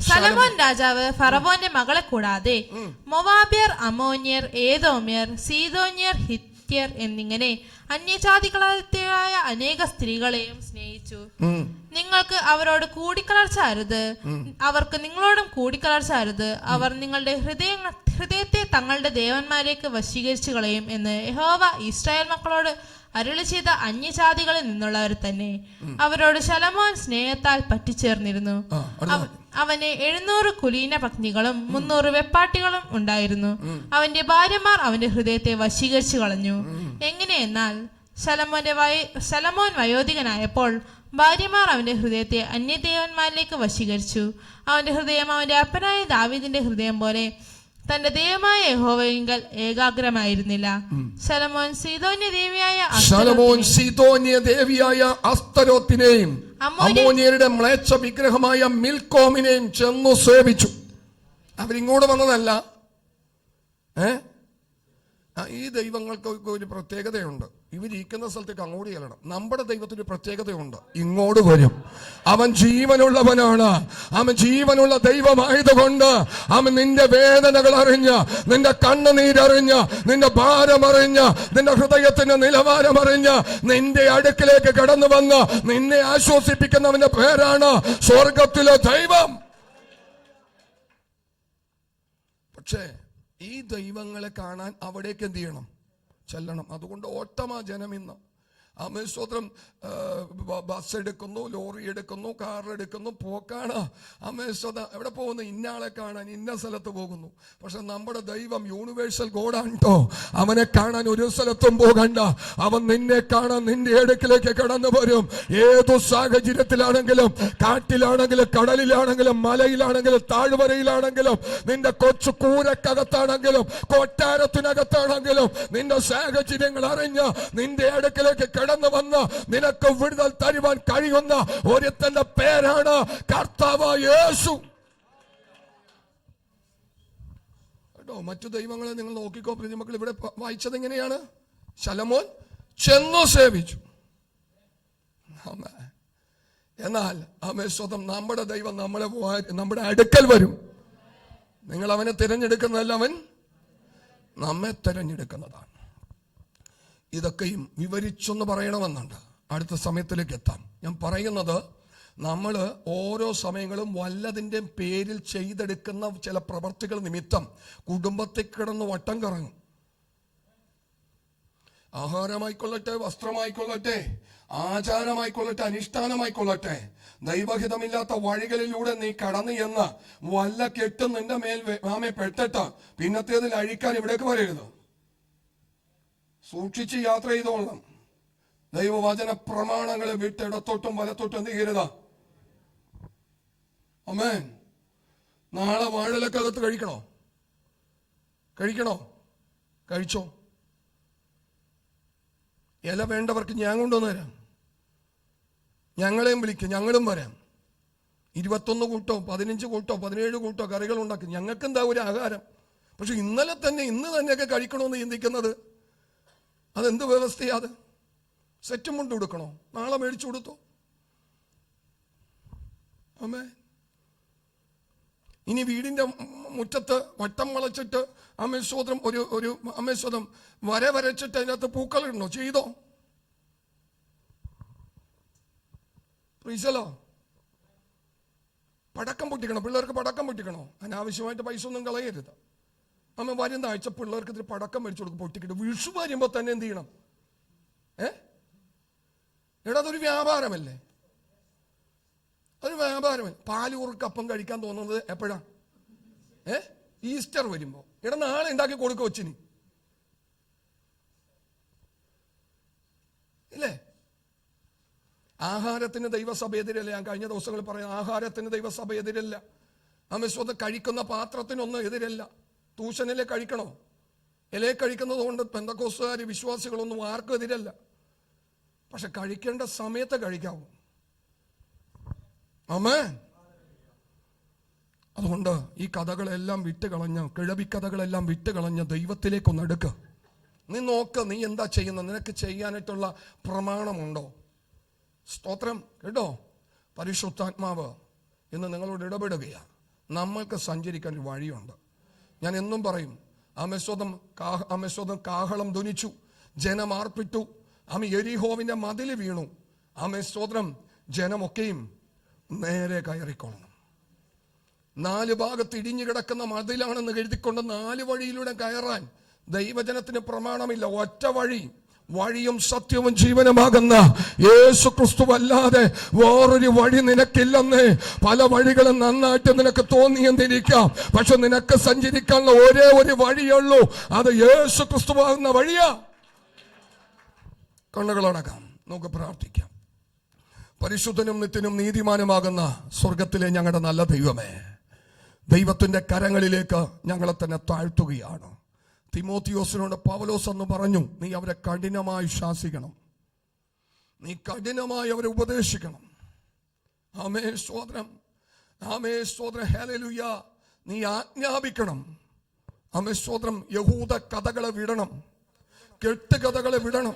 ശലോമോൻ രാജാവ് ഫറവോന്റെ മകളെ കൂടാതെ മൊവാബ്യർ, അമ്മോന്യർ, ഏദോമ്യർ, സീദോന്യർ, ഹിത്യർ എന്നിങ്ങനെ അന്യജാതികളായ അനേക സ്ത്രീകളെയും സ്നേഹിച്ചു. നിങ്ങൾക്ക് അവരോട് കൂടിക്കലർച്ച അരുത്, അവർക്ക് നിങ്ങളോടും കൂടിക്കലർച്ച അരുത്. അവർ നിങ്ങളുടെ ഹൃദയത്തെ തങ്ങളുടെ ദേവന്മാരേക്ക് വശീകരിച്ചു കളയും എന്ന് യഹോവ ഇസ്രായേൽ മക്കളോട് അരുളി ചെയ്ത അന്യജാതികളിൽ നിന്നുള്ളവർ തന്നെ. അവരോട് ശലോമോൻ സ്നേഹത്താൽ പറ്റിച്ചേർന്നിരുന്നു. അവന് 700 കുലീന പത്നികളും 300 വെപ്പാട്ടികളും ഉണ്ടായിരുന്നു. അവന്റെ ഭാര്യമാർ അവന്റെ ഹൃദയത്തെ വശീകരിച്ചു കളഞ്ഞു. എങ്ങനെയെന്നാൽ ശലോമോൻ വയോധികനായപ്പോൾ ഭാര്യമാർ അവന്റെ ഹൃദയത്തെ അന്യദേവന്മാരിലേക്ക് വശീകരിച്ചു. അവന്റെ ഹൃദയം അവന്റെ അപ്പനായ ദാവീദിന്റെ ഹൃദയം പോലെ തന്റെ ദൈവമായ യഹോവയിങ്കൽ ഏകാഗ്രമായിരുന്നില്ല. ശലോമോൻ സീദോന്യ ദേവിയായ അസ്തരോത്തിനെയും അമ്മോന്യരുടെ മ്ലേച്ഛ വിഗ്രഹമായ മിൽക്കോമിനെയും ചെന്നു സേവിച്ചു. അവരിങ്ങോട്ട് വന്നതല്ല, ഈ ദൈവങ്ങൾക്ക് ഒരു പ്രത്യേകതയുണ്ട്. ഇവരിക്കുന്ന സ്ഥലത്തേക്ക് അങ്ങോട്ട് ചെല്ലണം. നമ്മുടെ ദൈവത്തിന് പ്രത്യേകതയുണ്ട്, ഇങ്ങോട്ട് വരും. അവൻ ജീവനുള്ളവനാണ്. അവൻ ജീവനുള്ള ദൈവമായതുകൊണ്ട് അവൻ നിന്റെ വേദനകൾ അറിഞ്ഞ്, നിന്റെ കണ്ണുനീരറിഞ്ഞ്, നിന്റെ ഭാരമറിഞ്ഞ്, നിന്റെ ഹൃദയത്തിന്റെ നിലവാരം അറിഞ്ഞ് നിന്റെ അടുക്കിലേക്ക് കടന്നു വന്ന് നിന്നെ ആശ്വസിപ്പിക്കുന്നവന്റെ പേരാണ് സ്വർഗത്തിലെ ദൈവം. പക്ഷേ ഈ ദൈവങ്ങളെ കാണാൻ അവിടേക്ക് എന്ത് ചെയ്യണം? ചെല്ലണം. അതുകൊണ്ട് ഓട്ടമാ ജനം ഇന്ന്. അമേശ്വരം ബസ് എടുക്കുന്നു, ലോറി എടുക്കുന്നു, കാർ എടുക്കുന്നു, പോക്കാണ്. അമേശ്വര എവിടെ പോകുന്നു? ഇന്നയാളെ കാണാൻ ഇന്ന സ്ഥലത്ത് പോകുന്നു. പക്ഷെ നമ്മുടെ ദൈവം യൂണിവേഴ്സൽ ഗോഡാണ് കേട്ടോ. അവനെ കാണാൻ ഒരു സ്ഥലത്തും പോകണ്ട. അവൻ നിന്നെ കാണാൻ നിന്റെ അടുക്കിലേക്ക് കടന്നു വരും. ഏതു സാഹചര്യത്തിലാണെങ്കിലും, കാട്ടിലാണെങ്കിലും, കടലിലാണെങ്കിലും, മലയിലാണെങ്കിലും, താഴ്വരയിലാണെങ്കിലും, നിന്റെ കൊച്ചു കൂരക്കകത്താണെങ്കിലും, കൊട്ടാരത്തിനകത്താണെങ്കിലും, നിന്റെ സാഹചര്യങ്ങൾ അറിഞ്ഞ് നിന്റെ അടുക്കിലേക്ക് കടന്നു വന്ന് നിനക്ക് വിടുതൽ തരുവാൻ കഴിയുന്ന ഒരുത്തന്റെ പേരാണ് കർത്താവായ യേശു കേട്ടോ. മറ്റു ദൈവങ്ങളെ നിങ്ങൾ നോക്കിക്കോ. മക്കൾ ഇവിടെ വായിച്ചത് എങ്ങനെയാണ്? ശലോമോൻ ചെന്നു സേവിച്ചു. എന്നാൽ സ്വതം നമ്മുടെ ദൈവം നമ്മുടെ അടുക്കൽ വരും. നിങ്ങൾ അവനെ തിരഞ്ഞെടുക്കുന്നതല്ല, അവൻ നമ്മെ തിരഞ്ഞെടുക്കുന്നതാണ്. ഇതൊക്കെയും വിവരിച്ചൊന്ന് പറയണമെന്നുണ്ട്. അടുത്ത സമയത്തിലേക്ക് എത്താം. ഞാൻ പറയുന്നത്, നമ്മൾ ഓരോ സമയങ്ങളും വല്ലതിൻ്റെ പേരിൽ ചെയ്തെടുക്കുന്ന ചില പ്രവർത്തികൾ നിമിത്തം കുടുംബത്തിൽ കിടന്ന് വട്ടം കറങ്ങും. ആഹാരമായിക്കൊള്ളട്ടെ, വസ്ത്രമായിക്കൊള്ളട്ടെ, ആചാരമായിക്കൊള്ളട്ടെ, അനുഷ്ഠാനമായിക്കൊള്ളട്ടെ, ദൈവഹിതമില്ലാത്ത വഴികളിലൂടെ നീ കടന്നു എന്ന് വല്ല കെട്ടും നിന്റെ മേൽ പെട്ടിട്ട് പിന്നത്തേതിൽ അഴിക്കാൻ ഇവിടേക്ക് വരരുത്. സൂക്ഷിച്ച് യാത്ര ചെയ്തോളണം. ദൈവവചന പ്രമാണങ്ങളെ വിട്ട് ഇടത്തോട്ടും വലത്തോട്ടും എന്ത് ചെയ്യരുത്. ആമേൻ. നാളെ വാഴലക്കകത്ത് കഴിക്കണോ? കഴിച്ചോ. ഇല വേണ്ടവർക്ക് ഞാൻ കൊണ്ടുവന്ന് തരാം. ഞങ്ങളെയും വിളിക്കും, ഞങ്ങളും വരാം. 21 കൂട്ടോ 15 കൂട്ടോ 17 കൂട്ടോ കറികൾ ഉണ്ടാക്കി ഞങ്ങൾക്ക് എന്താ ഒരു ആഹാരം. പക്ഷെ ഇന്ന് തന്നെയൊക്കെ കഴിക്കണമെന്ന് ചിന്തിക്കുന്നത് അതെന്ത് വ്യവസ്ഥയാ? അത് സെറ്റും കൊണ്ട് കൊടുക്കണോ? നാളെ മേടിച്ചു കൊടുത്തോ? അമ്മേ, ഇനി വീടിന്റെ മുറ്റത്ത് വട്ടം വളച്ചിട്ട് അമേശ്വരം ഒരു അമേശ്വരം വരച്ചിട്ട് അതിനകത്ത് പൂക്കളിടണോ? ചെയ്തോ? പ്രീസലോ പടക്കം പൊട്ടിക്കണം. പിള്ളേർക്ക് പടക്കം പൊട്ടിക്കണോ? അനാവശ്യമായിട്ട് പൈസ ഒന്നും കളയരുത്. അമ്മ വരുന്ന ആഴ്ച പിള്ളേർക്ക് ഇത്തിരി പടക്കം മേടിച്ചു കൊടുക്കും, പൊട്ടിക്കിട്ട്. വിഷു വരുമ്പോ തന്നെ എന്ത് ചെയ്യണം? അതൊരു വ്യാപാരമല്ലേ? അതൊരു വ്യാപാരമല്ലേ? പാലൂർക്കപ്പം കഴിക്കാൻ തോന്നുന്നത് എപ്പോഴാ? ഈസ്റ്റർ വരുമ്പോ. നാളെ ഉണ്ടാക്കി കൊടുക്കുക കൊച്ചിന്, ഇല്ലേ? ആഹാരത്തിന് ദൈവസഭ എതിരല്ല. ഞാൻ കഴിഞ്ഞ ദിവസങ്ങളിൽ പറയാം, ആഹാരത്തിന് ദൈവസഭ എതിരല്ല. അമേശ്വരം കഴിക്കുന്ന പാത്രത്തിനൊന്നും എതിരല്ല. ട്യൂഷനിലെ കഴിക്കണോ? ഇലയെ കഴിക്കുന്നത് കൊണ്ട് പെന്തക്കോസ്തുകാർ വിശ്വാസികളൊന്നും ആർക്കും എതിരല്ല. പക്ഷെ കഴിക്കേണ്ട സമയത്ത് കഴിക്കാവൂ. ആമേൻ. അതുകൊണ്ട് ഈ കഥകളെല്ലാം വിട്ടുകളഞ്ഞ്, കിഴവിക്കഥകളെല്ലാം വിട്ടുകളഞ്ഞ് ദൈവത്തിലേക്കൊന്ന് എടുക്കുക. നീ നോക്ക്, നീ എന്താ ചെയ്യുന്നത്? നിനക്ക് ചെയ്യാനായിട്ടുള്ള പ്രമാണമുണ്ടോ? സ്തോത്രം കേട്ടോ. പരിശുദ്ധാത്മാവ് ഇന്ന് നിങ്ങളോട് ഇടപെടുകയാണ്. നമ്മൾക്ക് സഞ്ചരിക്കാൻ ഒരു വഴിയുണ്ട്. ഞാൻ എന്നും പറയും, അമേശ്വരം കാഹളം ധ്വനിച്ചു, ജനം ആർപ്പിട്ടു, യെരിഹോവിന്റെ മതിൽ വീണു. അമേശ്വരം ജനമൊക്കെയും നേരെ കയറിക്കൊള്ളണം. 4 ഭാഗത്ത് ഇടിഞ്ഞു കിടക്കുന്ന മതിലാണെന്ന് കരുതിക്കൊണ്ട് 4 വഴിയിലൂടെ കയറാൻ ദൈവജനത്തിന് പ്രമാണമില്ല. ഒറ്റ വഴിയും സത്യവും ജീവനുമാകുന്ന യേശു ക്രിസ്തുവല്ലാതെ വേറൊരു വഴി നിനക്കില്ലെന്നേ. പല വഴികളും നന്നായിട്ട് നിനക്ക് തോന്നിയെന്നിരിക്കാം, പക്ഷെ നിനക്ക് സഞ്ചരിക്കാനുള്ള ഒരേ ഒരു വഴിയുള്ളൂ. അത് യേശു ക്രിസ്തുവാകുന്ന വഴിയാ. കണ്ണുകളടക്കാം, നമുക്ക് പ്രാർത്ഥിക്കാം. പരിശുദ്ധനും നിത്യനും നീതിമാനുമാകുന്ന സ്വർഗത്തിലെ ഞങ്ങളുടെ നല്ല ദൈവമേ, ദൈവത്തിന്റെ കരങ്ങളിലേക്ക് ഞങ്ങളെ തന്നെ താഴ്ത്തുകയാണ്. തിമോത്തിയോസിനോട് പൗലോസ് എന്ന് പറഞ്ഞു, നീ അവരെ കഠിനമായി ശാസിക്കണം, നീ കഠിനമായി അവരെ ഉപദേശിക്കണം. ആമേ സ്തോത്രം, ഹല്ലേലൂയ. നീ ആജ്ഞാപിക്കണം. ആമേൻ സ്തോത്രം, യഹൂദ കഥകളെ വിടണം, കെട്ടുകഥകളെ വിടണം.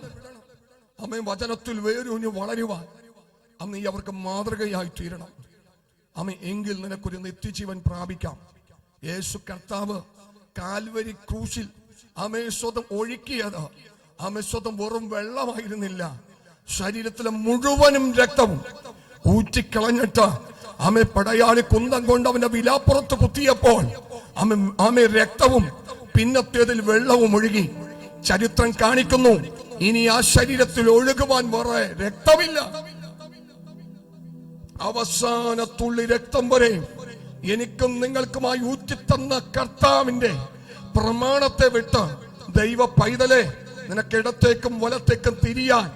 ആമേൻ വചനത്തിൽ വേരൂന്നി വളരുവാൻ നീ അവർക്ക് മാതൃകയായി തീരണം. ആമേൻ എങ്കിൽ നിനക്കൊരു നിത്യജീവൻ പ്രാപിക്കാം. യേശു കർത്താവ് കാൽവരി ക്രൂശിൽ ആമേൻ സ്തോത്രം ഒഴുക്കിയത് ആമേൻ സ്തോത്രം വെറും വെള്ളമായിരുന്നില്ല, ശരീരത്തിലെ മുഴുവനും രക്തവും ഊറ്റിക്കളഞ്ഞിട്ട് ആമേ പടയാളി കുന്തം കൊണ്ട് അവന്റെ വിലാപ്പുറത്ത് കുത്തിയപ്പോൾ ആമേ രക്തവും പിന്നത്തേതിൽ വെള്ളവും ഒഴുകി. ചരിത്രം കാണിക്കുന്നു, ഇനി ആ ശരീരത്തിൽ ഒഴുകുവാൻ വേറെ രക്തമില്ല. അവസാന തുള്ളി രക്തം വരെ എനിക്കും നിങ്ങൾക്കുമായി ഊറ്റിത്തന്ന കർത്താവിന്റെ പ്രമാണത്തെ വിട്ട് ദൈവ പൈതലെ നിനക്ക് ഇടത്തേക്കും വലത്തേക്കും തിരിയാൻ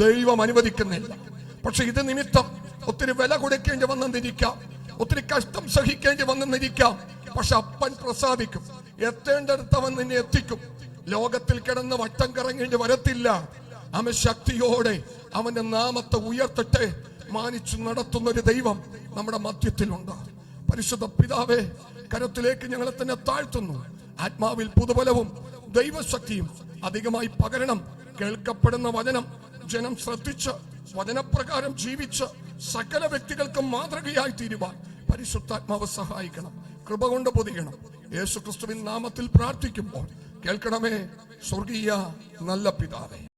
ദൈവം അനുവദിക്കുന്നില്ല. പക്ഷെ ഇത് നിമിത്തം ഒത്തിരി വില കൊടുക്കേണ്ടി വന്നെന്നിരിക്കാം, ഒത്തിരി കഷ്ടം സഹിക്കേണ്ടി വന്നെന്നിരിക്കാം. പക്ഷെ അപ്പൻ പ്രസാദിക്കും, എത്തേണ്ടടുത്ത് അവൻ നിന്നെ എത്തിക്കും. ലോകത്തിൽ കിടന്ന് വട്ടം കറങ്ങേണ്ടി വരത്തില്ല. അവൻ ശക്തിയോടെ അവന്റെ നാമത്തെ ഉയർത്തട്ടെ. മാനിച്ചു നടത്തുന്ന ഒരു ദൈവം നമ്മുടെ മധ്യത്തിലുണ്ട്. പരിശുദ്ധ പിതാവേ, കരത്തിലേക്ക് ഞങ്ങളെ തന്നെ താഴ്ത്തുന്നു. ആത്മാവിൽ പുതുബലവും ദൈവശക്തിയും അധികമായി പകരണം. കേൾക്കപ്പെടുന്ന വചനം ജനം ശ്രദ്ധിച്ച് വചനപ്രകാരം ജീവിച്ച് സകല വ്യക്തികൾക്കും മാതൃകയായി തീരുവാൻ പരിശുദ്ധാത്മാവ് സഹായിക്കണം. കൃപ കൊണ്ട് പൊതിയണം. യേശു ക്രിസ്തുവിൻ നാമത്തിൽ പ്രാർത്ഥിക്കുമ്പോൾ കേൾക്കണമേ സ്വർഗീയ നല്ല പിതാവേ.